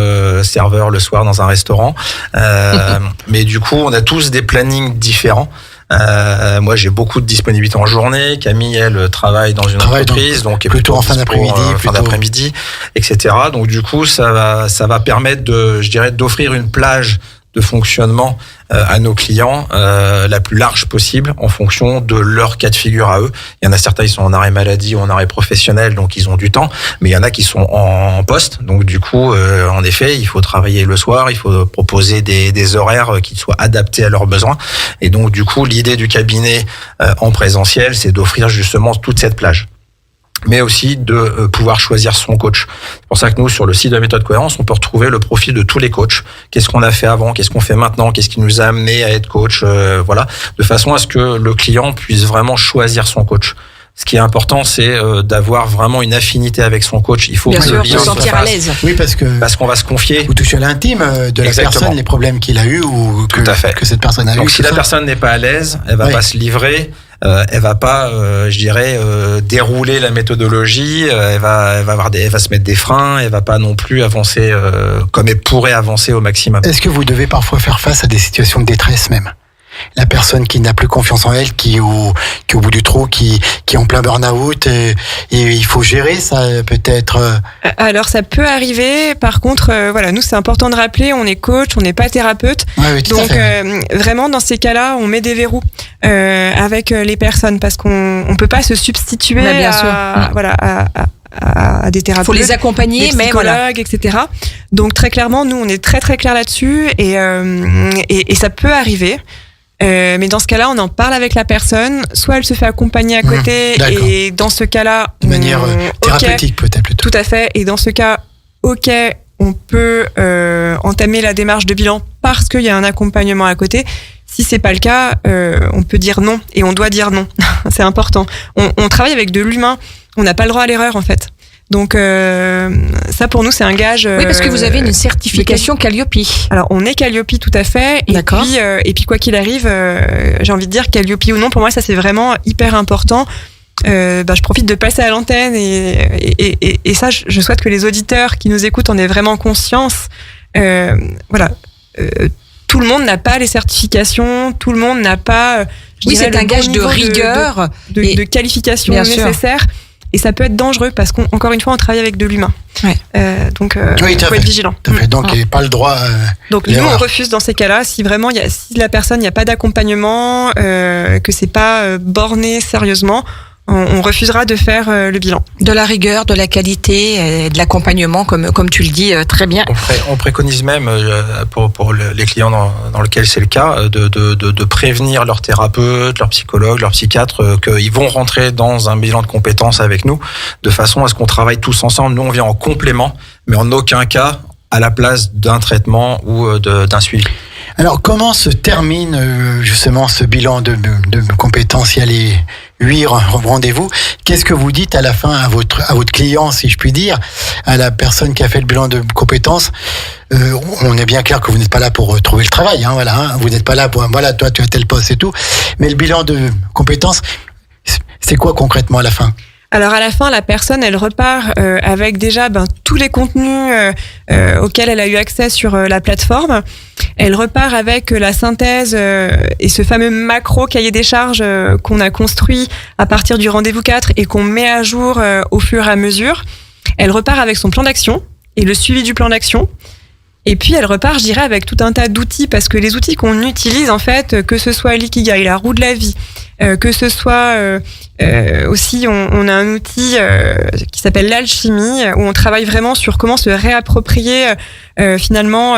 serveur le soir dans un restaurant, mais du coup on a tous des plannings différents. Moi j'ai beaucoup de disponibilité en journée. Camille elle travaille dans une entreprise, donc plutôt en fin d'après-midi, etc. Donc du coup ça va permettre d'offrir une plage de fonctionnement à nos clients la plus large possible en fonction de leur cas de figure à eux. Il y en a certains, ils sont en arrêt maladie ou en arrêt professionnel, donc ils ont du temps, mais il y en a qui sont en poste, donc du coup, en effet, il faut travailler le soir, il faut proposer des horaires qui soient adaptés à leurs besoins, et donc du coup, l'idée du cabinet en présentiel, c'est d'offrir justement toute cette plage, mais aussi de pouvoir choisir son coach. C'est pour ça que nous, sur le site de la méthode cohérence, on peut retrouver le profil de tous les coachs. Qu'est-ce qu'on a fait avant, qu'est-ce qu'on fait maintenant, qu'est-ce qui nous a amené à être coach, de façon à ce que le client puisse vraiment choisir son coach. Ce qui est important, c'est d'avoir vraiment une affinité avec son coach. Il faut bien que sûr, le lien se sentir à l'aise. Oui, parce qu'on va se confier. Vous touchez à l'intime de la personne, les problèmes qu'il a eu ou que cette personne a eu. Donc si la personne n'est pas à l'aise, elle va pas se livrer. Elle va pas, dérouler la méthodologie. Elle va se mettre des freins. Elle va pas non plus avancer comme elle pourrait avancer au maximum. Est-ce que vous devez parfois faire face à des situations de détresse même? La personne qui n'a plus confiance en elle, qui est au bout du trou, qui est en plein burn-out, et il faut gérer ça peut-être. Alors ça peut arriver. Par contre, voilà, nous c'est important de rappeler, on est coach, on n'est pas thérapeute. Oui, tout donc à fait. vraiment dans ces cas-là, on met des verrous avec les personnes parce qu'on peut pas se substituer bien sûr. à des thérapeutes. Faut les accompagner, des mais voilà. etc. Donc très clairement, nous on est très très clair là-dessus et ça peut arriver. Mais dans ce cas-là, on en parle avec la personne. Soit elle se fait accompagner à côté, et dans ce cas-là, de manière thérapeutique peut-être plutôt. Tout à fait. Et dans ce cas, on peut entamer la démarche de bilan parce qu'il y a un accompagnement à côté. Si c'est pas le cas, on peut dire non et on doit dire non. C'est important. On travaille avec de l'humain. On n'a pas le droit à l'erreur en fait. Donc ça pour nous c'est un gage. Oui, parce que vous avez une certification Calliope. Alors on est Calliope tout à fait. D'accord. Et puis quoi qu'il arrive, j'ai envie de dire Calliope ou non, pour moi ça c'est vraiment hyper important. Je profite de passer à l'antenne et ça je souhaite que les auditeurs qui nous écoutent en aient vraiment conscience. Tout le monde n'a pas les certifications, tout le monde n'a pas. Oui, c'est un gage de rigueur, de qualification nécessaire. Et ça peut être dangereux parce qu'encore une fois, on travaille avec de l'humain. Ouais. Donc, faut être vigilant. Tout à fait. Donc, il n'y a pas le droit. Donc, nous, on refuse dans ces cas-là. Si vraiment, si la personne, il n'y a pas d'accompagnement, que c'est pas borné sérieusement, on refusera de faire le bilan. De la rigueur, de la qualité, de l'accompagnement, comme tu le dis très bien. On préconise même pour les clients dans lesquels c'est le cas de prévenir leur thérapeute, leur psychologue, leur psychiatre qu'ils vont rentrer dans un bilan de compétences avec nous de façon à ce qu'on travaille tous ensemble. Nous, on vient en complément, mais en aucun cas à la place d'un traitement ou d'un suivi. Alors, comment se termine justement ce bilan de compétences? Il y a les 8 rendez-vous. Qu'est-ce que vous dites à la fin à votre client, si je puis dire, à la personne qui a fait le bilan de compétences? On est bien clair que vous n'êtes pas là pour trouver le travail, vous n'êtes pas là pour, toi tu as tel poste et tout. Mais le bilan de compétences, c'est quoi concrètement à la fin? Alors à la fin, la personne, elle repart avec déjà tous les contenus auxquels elle a eu accès sur la plateforme. Elle repart avec la synthèse et ce fameux macro cahier des charges qu'on a construit à partir du rendez-vous 4 et qu'on met à jour au fur et à mesure. Elle repart avec son plan d'action et le suivi du plan d'action. Et puis elle repart, je dirais, avec tout un tas d'outils, parce que les outils qu'on utilise, en fait, que ce soit l'Ikigai, la roue de la vie, que ce soit aussi, on a un outil qui s'appelle l'alchimie, où on travaille vraiment sur comment se réapproprier finalement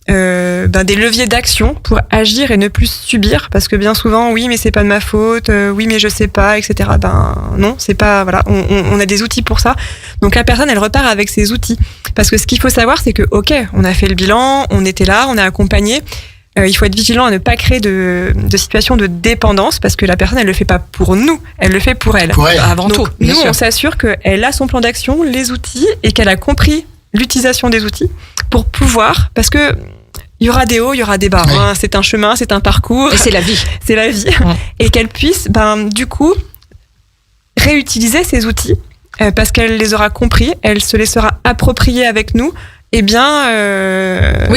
des leviers d'action pour agir et ne plus subir, parce que bien souvent, oui, mais c'est pas de ma faute, oui, mais je sais pas, etc. Non, c'est pas, voilà, on a des outils pour ça. Donc la personne, elle repart avec ses outils, parce que ce qu'il faut savoir, c'est que, on a fait le bilan, on était là, on a accompagné. Il faut être vigilant à ne pas créer de situation de dépendance, parce que la personne, elle le fait pas pour nous, elle le fait pour elle. Avant tout. Nous, on s'assure qu'elle a son plan d'action, les outils, et qu'elle a compris l'utilisation des outils pour pouvoir, parce que il y aura des hauts, il y aura des bas. Oui. C'est un chemin, c'est un parcours. Et c'est la vie. C'est la vie. Ouais. Et qu'elle puisse, du coup, réutiliser ces outils, parce qu'elle les aura compris, elle se les sera appropriés avec nous. Oui,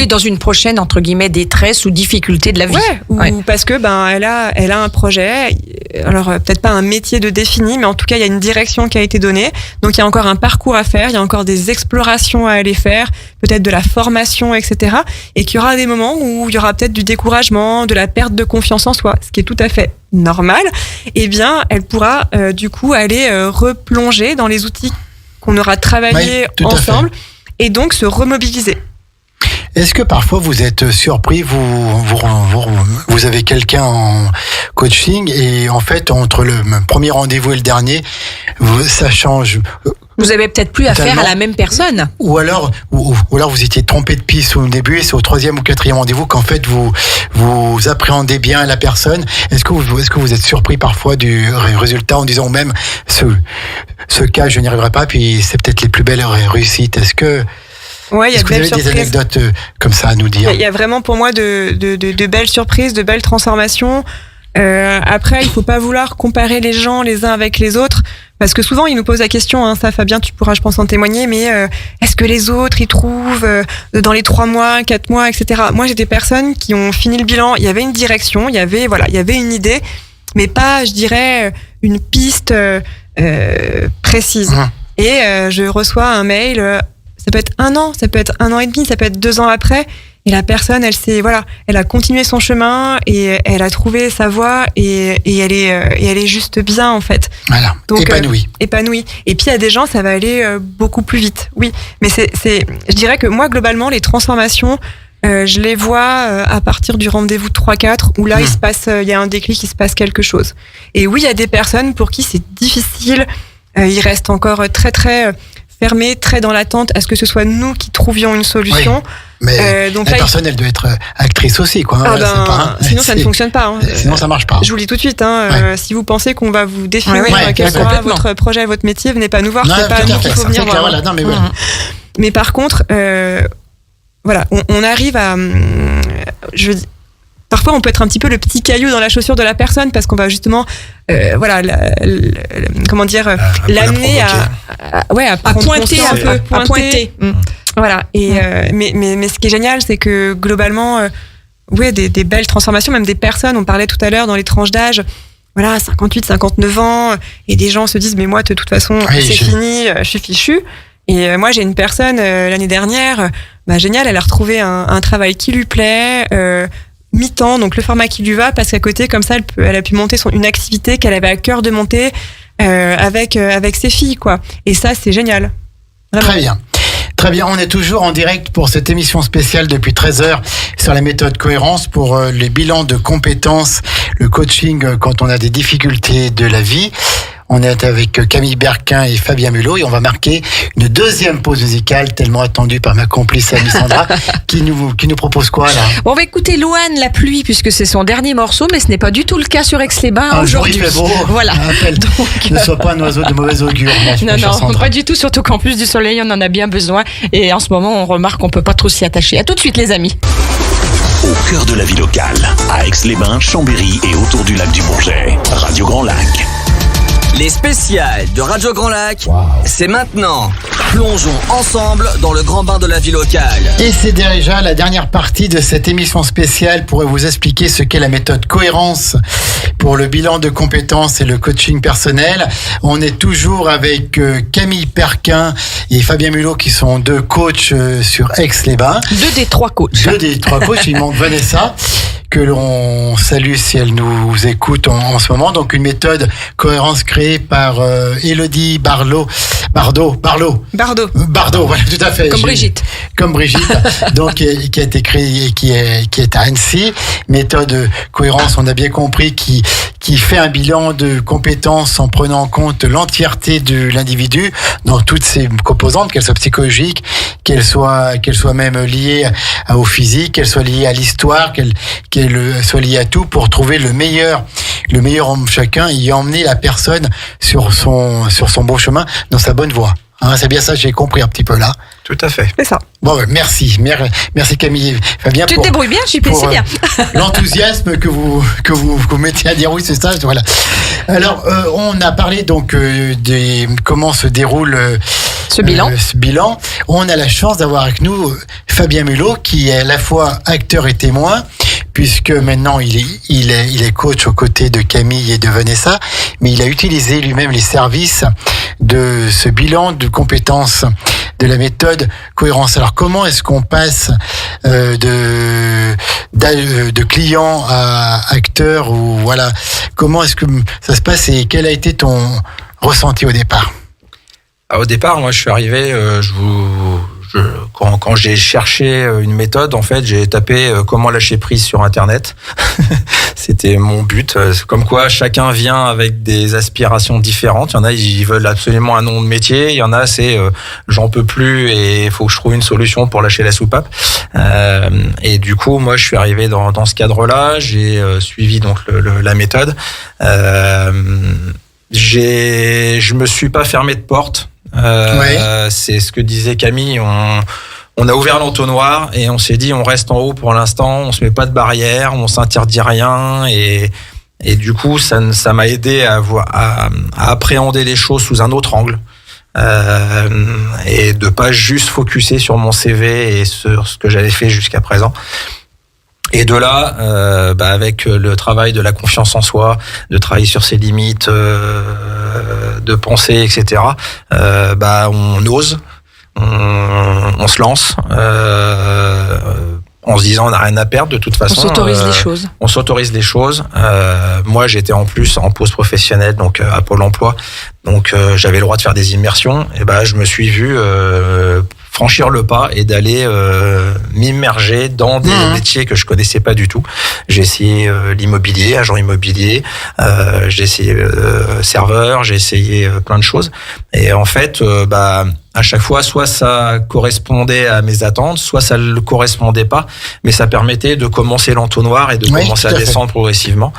dans une prochaine, entre guillemets, détresse ou difficulté de la vie. Ou parce que elle a un projet, alors peut-être pas un métier de défini, mais en tout cas il y a une direction qui a été donnée, donc il y a encore un parcours à faire, il y a encore des explorations à aller faire, peut-être de la formation, etc. Et qu'il y aura des moments où il y aura peut-être du découragement, de la perte de confiance en soi, ce qui est tout à fait normal. Elle pourra du coup aller replonger dans les outils qu'on aura travaillé ensemble. Et donc se remobiliser. Est-ce que parfois vous êtes surpris, vous avez quelqu'un en coaching et en fait entre le premier rendez-vous et le dernier, ça change. Vous avez peut-être plus affaire à la même personne. Ou alors vous étiez trompé de piste au début et c'est au 3e ou 4e rendez-vous qu'en fait vous appréhendez bien la personne. Est-ce que vous êtes surpris parfois du résultat en disant même ce cas je n'y arriverai pas, puis c'est peut-être les plus belles réussites. Est-ce que vous avez des anecdotes comme ça à nous dire? Il y a vraiment pour moi de belles surprises, de belles transformations. Après, il faut pas vouloir comparer les gens les uns avec les autres, parce que souvent ils nous posent la question, hein, ça Fabien tu pourras je pense en témoigner, mais est-ce que les autres ils trouvent dans les 3 mois, 4 mois, etc. Moi j'ai des personnes qui ont fini le bilan, il y avait une direction, il y avait une idée, mais pas, je dirais, une piste précise. Et je reçois un mail, ça peut être 1 an, ça peut être 1 an et demi, ça peut être 2 ans après. Et la personne, elle a continué son chemin et elle a trouvé sa voie et elle est juste bien en fait. Voilà. Donc, épanouie. Et puis il y a des gens, ça va aller beaucoup plus vite. Oui, mais je dirais que moi globalement les transformations, je les vois à partir du rendez-vous de 3-4 où là il y a un déclic, il se passe quelque chose. Et oui, il y a des personnes pour qui c'est difficile, ils restent encore très très fermés, très dans l'attente à ce que ce soit nous qui trouvions une solution. Oui. Mais donc la personne, elle doit être actrice aussi, quoi. Sinon, ça ne fonctionne pas. Hein. Sinon, ça marche pas. Je vous le dis tout de suite. Si vous pensez qu'on va vous définir quel sera votre projet, votre métier, venez pas nous voir. C'est pas nous qu'il faut venir voir. Voilà. Non, mais voilà. Mais par contre, on arrive à. Parfois, on peut être un petit peu le petit caillou dans la chaussure de la personne parce qu'on va justement, l'amener à pointer un peu, à pointer. Voilà. Et mais ce qui est génial, c'est que globalement, des belles transformations, même des personnes. On parlait tout à l'heure dans les tranches d'âge. Voilà, 58, 59 ans, et des gens se disent mais moi de toute façon c'est fini, je suis fichu. Et moi j'ai une personne l'année dernière, génial, elle a retrouvé un travail qui lui plaît. Mi-temps, donc le format qui lui va, parce qu'à côté, comme ça, elle a pu monter une activité qu'elle avait à cœur de monter avec ses filles, quoi. Et ça, c'est génial. Vraiment. Très bien, on est toujours en direct pour cette émission spéciale depuis 13h sur la méthode cohérence pour les bilans de compétences, le coaching quand on a des difficultés de la vie. On est avec Camille Berquin et Fabien Mulot et on va marquer une deuxième pause musicale tellement attendue par ma complice Annie Sandra qui nous propose quoi là? On va écouter Louane, La pluie, puisque c'est son dernier morceau, mais ce n'est pas du tout le cas sur Aix-les-Bains aujourd'hui. Il fait beau. Voilà. Donc, ne sois pas un oiseau de mauvais augure. Non, pas du tout, surtout qu'en plus du soleil, on en a bien besoin. Et en ce moment, on remarque qu'on peut pas trop s'y attacher. À tout de suite, les amis. Au cœur de la vie locale, à Aix-les-Bains, Chambéry et autour du lac du Bourget. Radio Grand Lac. Les spéciales de Radio Grand Lac, c'est maintenant. Plongeons ensemble dans le grand bain de la vie locale. Et c'est déjà la dernière partie de cette émission spéciale pour vous expliquer ce qu'est la méthode cohérence pour le bilan de compétences et le coaching personnel. On est toujours avec Camille Berquin et Fabien Mulot qui sont 2 coachs sur Aix-les-Bains. 2 des 3 coachs. 2 des 3 coachs, il manque Vanessa, que l'on salue si elle nous écoute en ce moment. Donc une méthode cohérence créée par Élodie Bardot, voilà, tout à fait. Comme Brigitte, donc qui a été créée et qui est à Annecy. Méthode cohérence, on a bien compris, qui fait un bilan de compétences en prenant en compte l'entièreté de l'individu dans toutes ses composantes, qu'elles soient psychologiques, qu'elles soient même liées au physique, qu'elles soient liées à l'histoire, qu'elles soient liées à tout pour trouver le meilleur homme chacun et y emmener la personne sur son beau chemin, dans sa bonne voie. C'est bien ça, j'ai compris un petit peu là. Tout à fait. C'est ça. Bon, merci Camille, Fabien. Tu te débrouilles bien, c'est bien. L'enthousiasme que vous mettez à dire oui, c'est ça. Voilà. Alors, on a parlé donc de comment se déroule ce bilan. On a la chance d'avoir avec nous Fabien Mulot, qui est à la fois acteur et témoin, puisque maintenant il est coach aux côtés de Camille et de Vanessa, mais il a utilisé lui-même les services de ce bilan de compétences de la méthode cohérence. Alors comment est-ce qu'on passe de client à acteur, ou voilà, comment est-ce que ça se passe et quel a été ton ressenti au départ? Au départ, moi je suis arrivé, quand j'ai cherché une méthode, en fait, j'ai tapé comment lâcher prise sur Internet. C'était mon but. Comme quoi, chacun vient avec des aspirations différentes. Il y en a, ils veulent absolument un nom de métier. Il y en a, c'est j'en peux plus et il faut que je trouve une solution pour lâcher la soupape. Et du coup, moi, je suis arrivé dans ce cadre-là. J'ai suivi donc la méthode. Je me suis pas fermé de porte. C'est ce que disait Camille. On a ouvert l'entonnoir et on s'est dit on reste en haut pour l'instant, on se met pas de barrière, on s'interdit rien et Et du coup, ça m'a aidé à appréhender les choses sous un autre angle. Et de pas juste focuser sur mon CV et sur ce que j'avais fait jusqu'à présent. Et de là, avec le travail de la confiance en soi, de travailler sur ses limites, de penser, etc. On ose, on se lance. En se disant on n'a rien à perdre de toute façon. On s'autorise les choses. On s'autorise les choses. Moi, j'étais en plus en pause professionnelle, donc à Pôle emploi, donc j'avais le droit de faire des immersions. Et je me suis vu franchir le pas et d'aller m'immerger dans des métiers que je connaissais pas du tout. J'ai essayé l'immobilier, agent immobilier, j'ai essayé serveur, j'ai essayé plein de choses. Et en fait, à chaque fois, soit ça correspondait à mes attentes, soit ça ne le correspondait pas, mais ça permettait de commencer l'entonnoir et de commencer à descendre progressivement.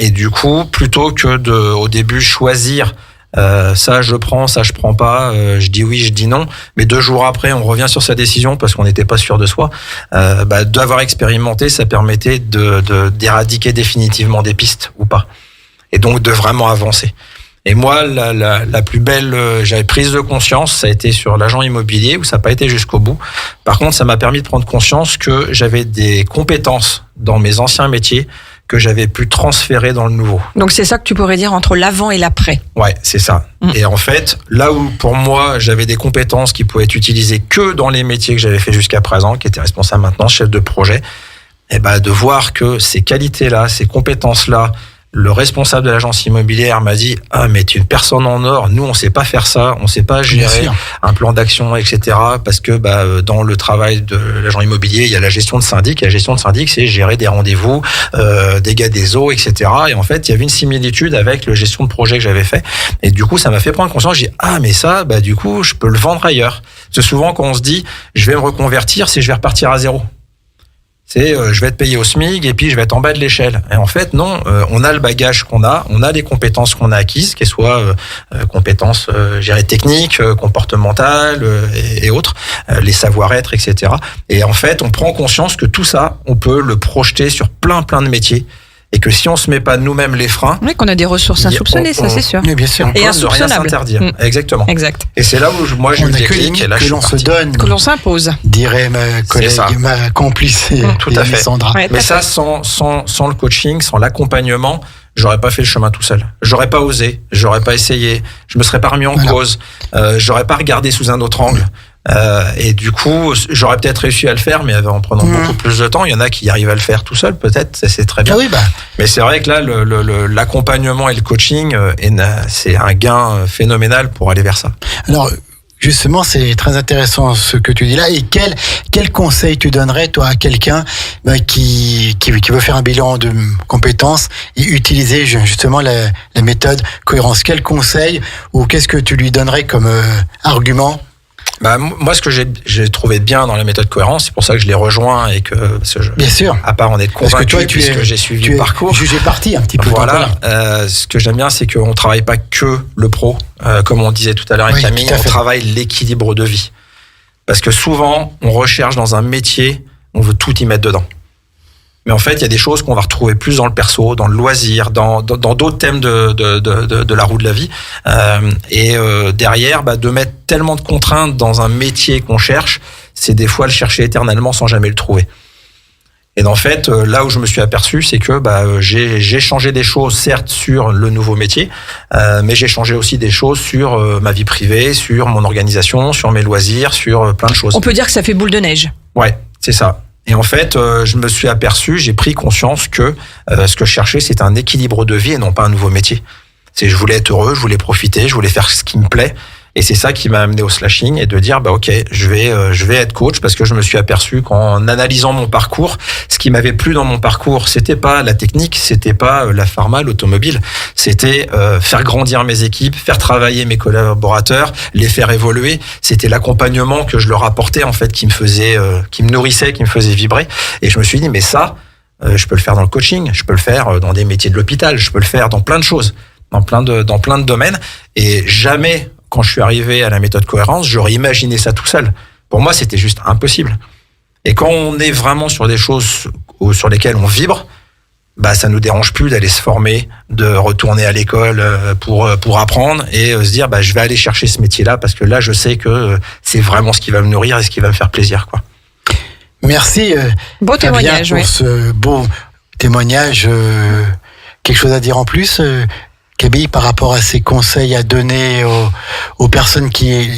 Et du coup, plutôt que au début choisir ça je prends, ça je prends pas, je dis oui, je dis non, mais 2 jours après on revient sur sa décision parce qu'on n'était pas sûr de soi. D'avoir expérimenté, ça permettait d'éradiquer définitivement des pistes ou pas, et donc de vraiment avancer. Et moi, la plus belle j'avais prise de conscience, ça a été sur l'agent immobilier où ça n'a pas été jusqu'au bout. Par contre, ça m'a permis de prendre conscience que j'avais des compétences dans mes anciens métiers que j'avais pu transférer dans le nouveau. Donc c'est ça que tu pourrais dire entre l'avant et l'après. Ouais, c'est ça. Et en fait, là où pour moi j'avais des compétences qui pouvaient être utilisées que dans les métiers que j'avais fait jusqu'à présent, qui était responsable maintenant, chef de projet, de voir que ces qualités-là, ces compétences-là, le responsable de l'agence immobilière m'a dit « Ah, mais tu es une personne en or, nous on sait pas faire ça, on sait pas gérer un plan d'action, etc. » Parce que dans le travail de l'agent immobilier, il y a la gestion de syndic, et la gestion de syndic, c'est gérer des rendez-vous, dégâts des eaux, etc. Et en fait, il y avait une similitude avec la gestion de projet que j'avais fait. Et du coup, ça m'a fait prendre conscience, j'ai dit « Ah, mais ça, du coup, je peux le vendre ailleurs. » Parce que souvent, quand on se dit « Je vais me reconvertir, c'est je vais repartir à zéro. » C'est je vais être payé au SMIC et puis je vais être en bas de l'échelle. Et en fait, non, on a le bagage qu'on a, on a les compétences qu'on a acquises, qu'elles soient compétences techniques, comportementales et autres, les savoir-être, etc. Et en fait, on prend conscience que tout ça, on peut le projeter sur plein de métiers. Et que si on se met pas nous-mêmes les freins, oui, qu'on a des ressources insoupçonnées, ça c'est sûr. Oui, bien sûr. Et insoupçonnables. Exactement. Exact. Et c'est là où moi j'ai eu le déclic, et là que l'on se donne, que l'on s'impose, dirait ma collègue, ma complice, tout à fait. Sandra. Ouais, mais ça, sans le coaching, sans l'accompagnement, j'aurais pas fait le chemin tout seul. J'aurais pas osé, j'aurais pas essayé, je me serais pas remis en cause, j'aurais pas regardé sous un autre angle. Et du coup, j'aurais peut-être réussi à le faire, mais en prenant beaucoup plus de temps. Il y en a qui arrivent à le faire tout seul, peut-être, c'est très bien. Mais c'est vrai que là, l'accompagnement et le coaching, c'est un gain phénoménal pour aller vers ça. Alors, justement, c'est très intéressant ce que tu dis là. Et quel conseil tu donnerais, toi, à quelqu'un qui veut faire un bilan de compétences et utiliser justement la méthode cohérence? Quel conseil ou qu'est-ce que tu lui donnerais comme argument? Moi, ce que j'ai trouvé bien dans la méthode cohérence, c'est pour ça que je l'ai rejoint et que, bien sûr, à part en être convaincu, puisque j'ai suivi le parcours, jugé parti un petit peu. Voilà. Ce que j'aime bien, c'est qu'on travaille pas que le pro, comme on disait tout à l'heure avec Camille, on travaille l'équilibre de vie. Parce que souvent, on recherche dans un métier, on veut tout y mettre dedans. Mais en fait, il y a des choses qu'on va retrouver plus dans le perso, dans le loisir, dans d'autres thèmes de la roue de la vie. Derrière, de mettre tellement de contraintes dans un métier qu'on cherche, c'est des fois le chercher éternellement sans jamais le trouver. Et en fait, là où je me suis aperçu, c'est que j'ai changé des choses, certes, sur le nouveau métier, mais j'ai changé aussi des choses sur ma vie privée, sur mon organisation, sur mes loisirs, sur plein de choses. On peut dire que ça fait boule de neige. Ouais, c'est ça. Et en fait, je me suis aperçu, j'ai pris conscience que ce que je cherchais, c'est un équilibre de vie et non pas un nouveau métier. Je voulais être heureux, je voulais profiter, je voulais faire ce qui me plaît. Et c'est ça qui m'a amené au slashing et de dire, ok, je vais être coach parce que je me suis aperçu qu'en analysant mon parcours, ce qui m'avait plu dans mon parcours, c'était pas la technique, c'était pas la pharma, l'automobile, c'était faire grandir mes équipes, faire travailler mes collaborateurs, les faire évoluer. C'était l'accompagnement que je leur apportais en fait, qui me nourrissait, qui me faisait vibrer. Et je me suis dit, mais ça, je peux le faire dans le coaching, je peux le faire dans des métiers de l'hôpital, je peux le faire dans plein de choses, dans plein de domaines. Et jamais, quand je suis arrivé à la méthode cohérence, j'aurais imaginé ça tout seul. Pour moi, c'était juste impossible. Et quand on est vraiment sur des choses sur lesquelles on vibre, ça nous dérange plus d'aller se former, de retourner à l'école pour apprendre et se dire je vais aller chercher ce métier-là parce que là je sais que c'est vraiment ce qui va me nourrir et ce qui va me faire plaisir, quoi. Merci. Beau témoignage, pour ce beau témoignage. Quelque chose à dire en plus, Camille, par rapport à ces conseils à donner aux personnes qui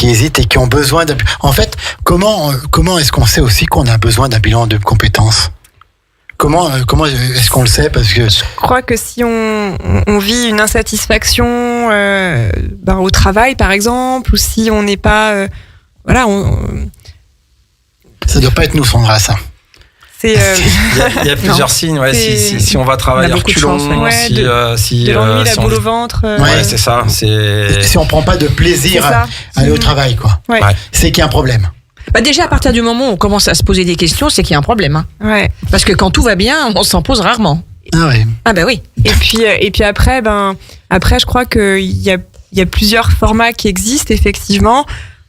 hésitent et qui ont besoin d'un... En fait, comment est-ce qu'on sait aussi qu'on a besoin d'un bilan de compétences ? Comment est-ce qu'on le sait ? Parce que je crois que si on vit une insatisfaction au travail, par exemple, ou si on n'est pas... Ça doit pas être nous, Sandra, ça. Il y a plusieurs signes. Ouais, si on va travailler à reculons, de l'ennui, la boule au ventre. C'est ça. Si on prend pas de plaisir à aller au travail, quoi. Ouais. C'est qu'il y a un problème. Déjà, à partir du moment où on commence à se poser des questions, c'est qu'il y a un problème. Hein. Ouais. Parce que quand tout va bien, on s'en pose rarement. Ah ouais. Ah oui. Et puis après, je crois qu'il y a plusieurs formats qui existent, effectivement.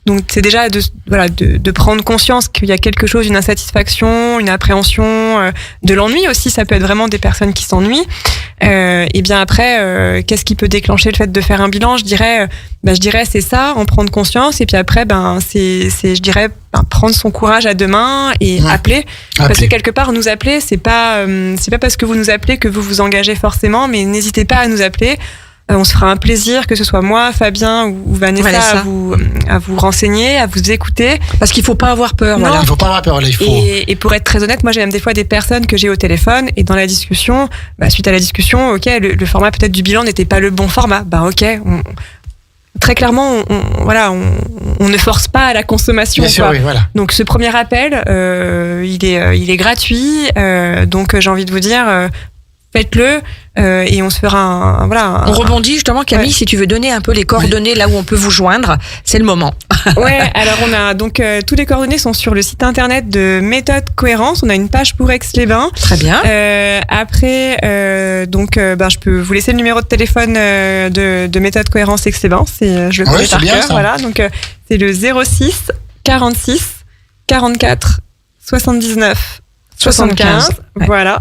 Donc c'est déjà de prendre conscience qu'il y a quelque chose, une insatisfaction, une appréhension, de l'ennui aussi. Ça peut être vraiment des personnes qui s'ennuient. Et bien après, qu'est-ce qui peut déclencher le fait de faire un bilan ? Je dirais c'est ça, en prendre conscience. Et puis après, je dirais prendre son courage à deux mains et appeler. Parce que quelque part, nous appeler, c'est pas parce que vous nous appelez que vous vous engagez forcément, mais n'hésitez pas à nous appeler. On se fera un plaisir, que ce soit moi, Fabien ou Vanessa. À vous renseigner, à vous écouter. Parce qu'il faut pas avoir peur. Non. Voilà. Il faut pas avoir peur, là, il faut... Et pour être très honnête, moi j'ai même des fois des personnes que j'ai au téléphone et dans la discussion, suite à la discussion, ok, le format peut-être du bilan n'était pas le bon format. Ok, très clairement, on ne force pas à la consommation. Bien sûr, oui, voilà. Donc ce premier appel, il est gratuit. Donc j'ai envie de vous dire... faites-le et on se fera on rebondit justement, Camille, si tu veux donner un peu les coordonnées là où on peut vous joindre, c'est le moment. Ouais, alors on a donc tous les coordonnées sont sur le site internet de Méthode Cohérence. On a une page pour Aix-les-Bains. Très bien. Après, je peux vous laisser le numéro de téléphone de Méthode Cohérence Aix-les-Bains. Je le connais par cœur. Voilà, donc c'est le 06 46 44 79 75. Ouais. Voilà.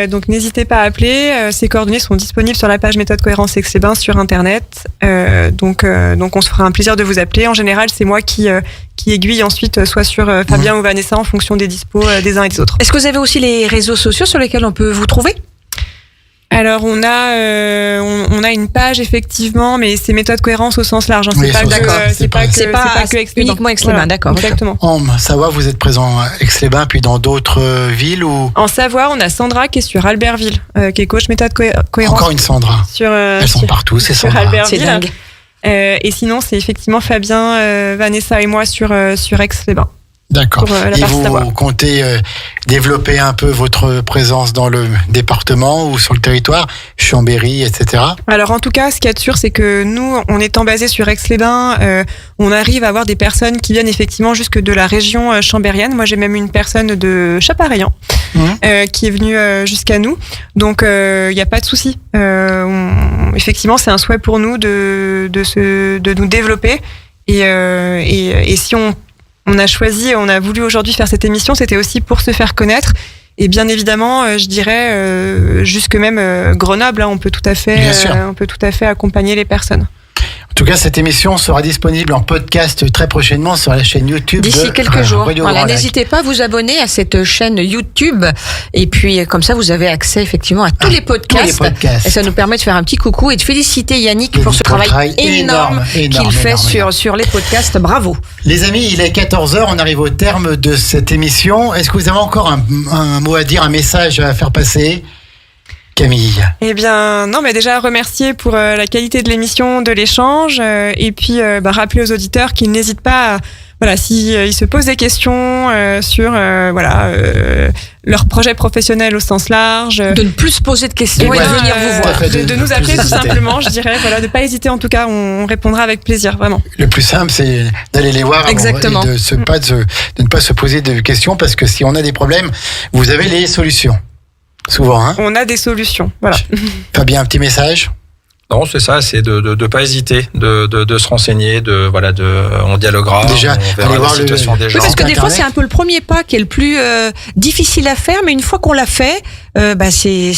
Donc n'hésitez pas à appeler. Ces coordonnées sont disponibles sur la page Méthode Cohérence Aix-les-Bains sur internet. Donc on se fera un plaisir de vous appeler. En général, c'est moi qui aiguille ensuite soit sur Fabien ou Vanessa en fonction des dispos des uns et des autres. Est-ce que vous avez aussi les réseaux sociaux sur lesquels on peut vous trouver ? Alors on a une page effectivement, mais c'est Méthode Cohérence au sens large. Oui, C'est pas que uniquement Aix-les-Bains, voilà, d'accord. Exactement. En Savoie, vous êtes présent à Aix-les-Bains, puis dans d'autres villes ou... En Savoie, on a Sandra qui est sur Albertville, qui est coach Méthode Cohérence. Encore une Sandra. Elles sont partout, c'est Sandra. Albertville. C'est dingue. Et sinon, c'est effectivement Fabien, Vanessa et moi sur Aix-les-Bains. D'accord. Et vous Savoie. comptez développer un peu votre présence dans le département ou sur le territoire, Chambéry, etc. Alors en tout cas, ce qu'il y a de sûr, c'est que nous, en étant basés sur Aix-les-Bains, on arrive à avoir des personnes qui viennent effectivement jusque de la région chambérienne. Moi, j'ai même une personne de Chapareillan qui est venue jusqu'à nous. Donc il n'y a pas de souci. Effectivement, c'est un souhait pour nous de nous développer. Et si on a voulu aujourd'hui faire cette émission, c'était aussi pour se faire connaître. Et bien évidemment, je dirais jusque même Grenoble, on peut tout à fait accompagner les personnes. En tout cas, cette émission sera disponible en podcast très prochainement sur la chaîne YouTube d'ici quelques jours. Voilà, n'hésitez pas à vous abonner à cette chaîne YouTube et puis comme ça vous avez accès effectivement à tous les podcasts. Et ça nous permet de faire un petit coucou et de féliciter Yannick pour ce travail énorme qu'il fait sur les podcasts. Bravo. Les amis, il est 14h, on arrive au terme de cette émission. Est-ce que vous avez encore un mot à dire, un message à faire passer ? Camille. Eh bien, non, mais déjà remercier pour la qualité de l'émission, de l'échange, et puis rappeler aux auditeurs qu'ils n'hésitent pas, s'ils se posent des questions sur leur projet professionnel au sens large, de ne plus se poser de questions et de venir vous voir, de nous appeler tout simplement, je dirais, de pas hésiter. En tout cas, on répondra avec plaisir, vraiment. Le plus simple, c'est d'aller les voir. Exactement. Et de ne pas se poser de questions, parce que si on a des problèmes, vous avez les solutions. Souvent, hein. On a des solutions, voilà. Fabien, un petit message ? Non, c'est ça, c'est de pas hésiter, de se renseigner, on dialoguera, Déjà, on verra aller la voir situation des Oui, gens. parce que des fois, Internet. c'est un peu le premier pas qui est le plus difficile à faire, mais une fois qu'on l'a fait, c'est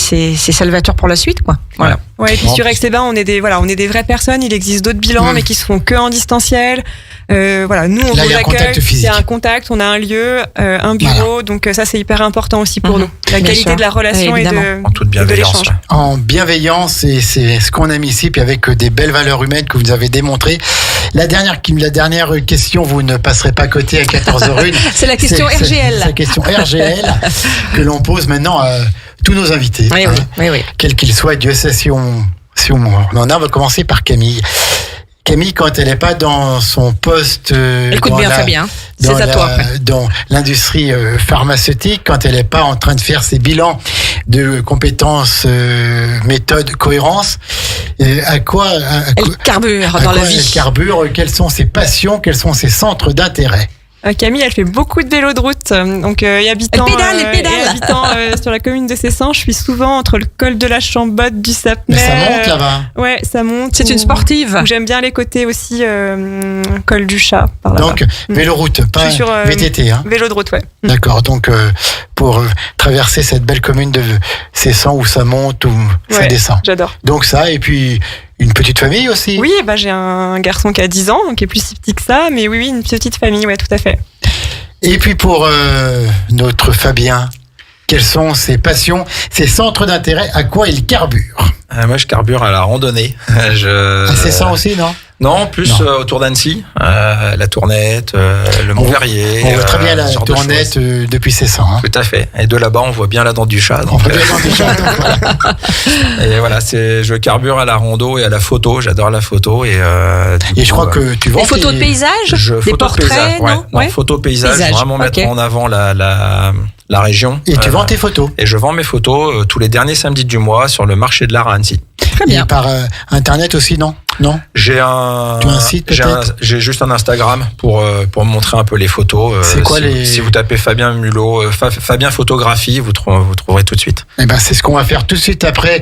salvateur pour la suite, quoi. Voilà. Ouais, et puis Bon. sur Aix-les-Bains, on est des vraies personnes. Il existe d'autres bilans, mais qui se font que en distanciel. Nous, on Là, vous il y a un accueille. contact physique. C'est un contact, on a un lieu, un bureau. Donc ça, c'est hyper important aussi pour nous. La Bien qualité sûr. de la relation Oui, et évidemment. de En toute bienveillance. l'échange. Ouais. En bienveillance, et c'est ce qu'on aime ici, puis avec des belles valeurs humaines que vous nous avez démontrées. La dernière question, vous ne passerez pas à côté à 14h01. C'est la question C'est RGL. la question RGL que l'on pose maintenant à tous nos invités. Oui, hein. oui. Quel qu'il soit, Dieu sait si on en a. On va commencer par Camille. Camille, quand elle n'est pas dans son poste, Écoute bien, Fabien. C'est à toi après. dans l'industrie pharmaceutique, quand elle n'est pas en train de faire ses bilans de compétences, méthodes, cohérence, à quoi Elle carbure à dans quoi la vie. elle carbure, quelles sont ses passions, quels sont ses centres d'intérêt? Camille, elle fait beaucoup de vélo de route. Donc, et habitant, Elle pédale. et habitant sur la commune de Cessan, je suis souvent entre le col de la Chambotte, du Sapnet. Mais ça monte là-bas. Ouais, ça monte. C'est une sportive. Ou j'aime bien les côtés aussi col du Chat par là. Donc, véloroute, pas Je suis sur, VTT. Hein. Vélo de route, ouais. D'accord, donc pour traverser cette belle commune de Cessan où ça monte ou ça Ouais, descend. J'adore. Donc ça, et puis une petite famille aussi. Oui, j'ai un garçon qui a 10 ans, qui est plus si petit que ça, mais oui, une petite famille, ouais, tout à fait. Et puis pour notre Fabien, quelles sont ses passions, ses centres d'intérêt, à quoi il carbure? Moi, je carbure à la randonnée. À Cessan aussi, non? Non, plus Non. autour d'Annecy, la Tournette, le Mont-Verrier. On voit très bien la ce genre de Tournette choses. depuis Cessan. Hein. Tout à fait. Et de là-bas, on voit bien la dent du chat. On Donc, peut bien dans des chats, donc voilà. et voilà, je carbure à la rando et à la photo. J'adore la photo. Et Et je crois que tu vends Des photos de paysages, je des photo portraits, paysage, ouais. non? Non, Ouais. photo paysage, Paysage, vraiment mettre ok. en avant la région. Et tu vends tes photos. Et je vends mes photos tous les derniers samedis du mois sur le marché de l'art à Annecy. Très bien. Et par Internet aussi, non? Non? J'ai un, Tu as un site, peut-être j'ai juste un Instagram pour montrer un peu les photos. C'est quoi si vous tapez Fabien Mulot, Fabien Photographie, vous trouverez tout de suite. Eh ben, c'est ce qu'on va faire tout de suite après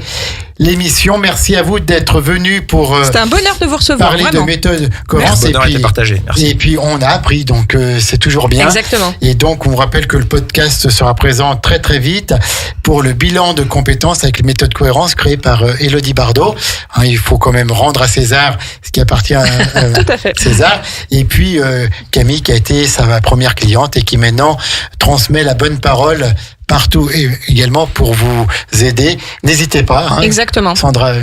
l'émission. Merci à vous d'être venus pour C'était un bonheur de vous recevoir, parler de vraiment. méthode Le cohérence. bonheur a été partagé. Merci. Et puis on a appris, donc c'est toujours bien. Exactement. Et donc on vous rappelle que le podcast sera présent très très vite pour le bilan de compétences avec les méthodes cohérence créé par Élodie Bardot. Hein, il faut quand même rendre à César ce qui appartient à Tout à fait. César. Et puis Camille qui a été sa première cliente et qui maintenant transmet la bonne parole partout et également pour vous aider. N'hésitez pas. Hein, Exactement. Sandra,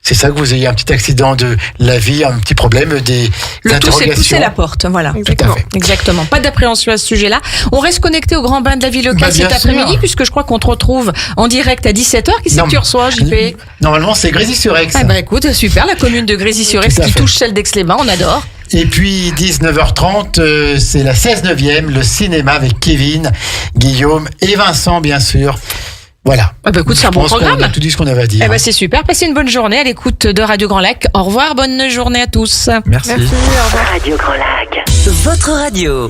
c'est ça que vous ayez un petit accident de la vie, un petit problème, des Le tout, c'est interrogations. pousser la porte, voilà. Exactement. fait. Exactement. Pas d'appréhension à ce sujet-là. On reste connecté au grand bain de la vie locale Bah, bien cet après-midi, sûr. puisque je crois qu'on te retrouve en direct à 17h. Qui c'est Non, que tu reçois, JP? Normalement, c'est Grésy-sur-Aix. Ah bah écoute, super, la commune de Grésy-sur-Aix Tout à qui fait. touche celle d'Aix-les-Bains, on adore. Et puis 19h30, c'est la 16e, le cinéma avec Kevin, Guillaume et Vincent, bien sûr. Voilà. Ah bah écoute, c'est un Je bon pense qu'on programme. a tout dit ce qu'on avait à dire. Eh ben c'est super, passez une bonne journée à l'écoute de Radio Grand Lac. Au revoir, bonne journée à tous. Merci. Merci, au revoir. Radio Grand Lac. Votre radio.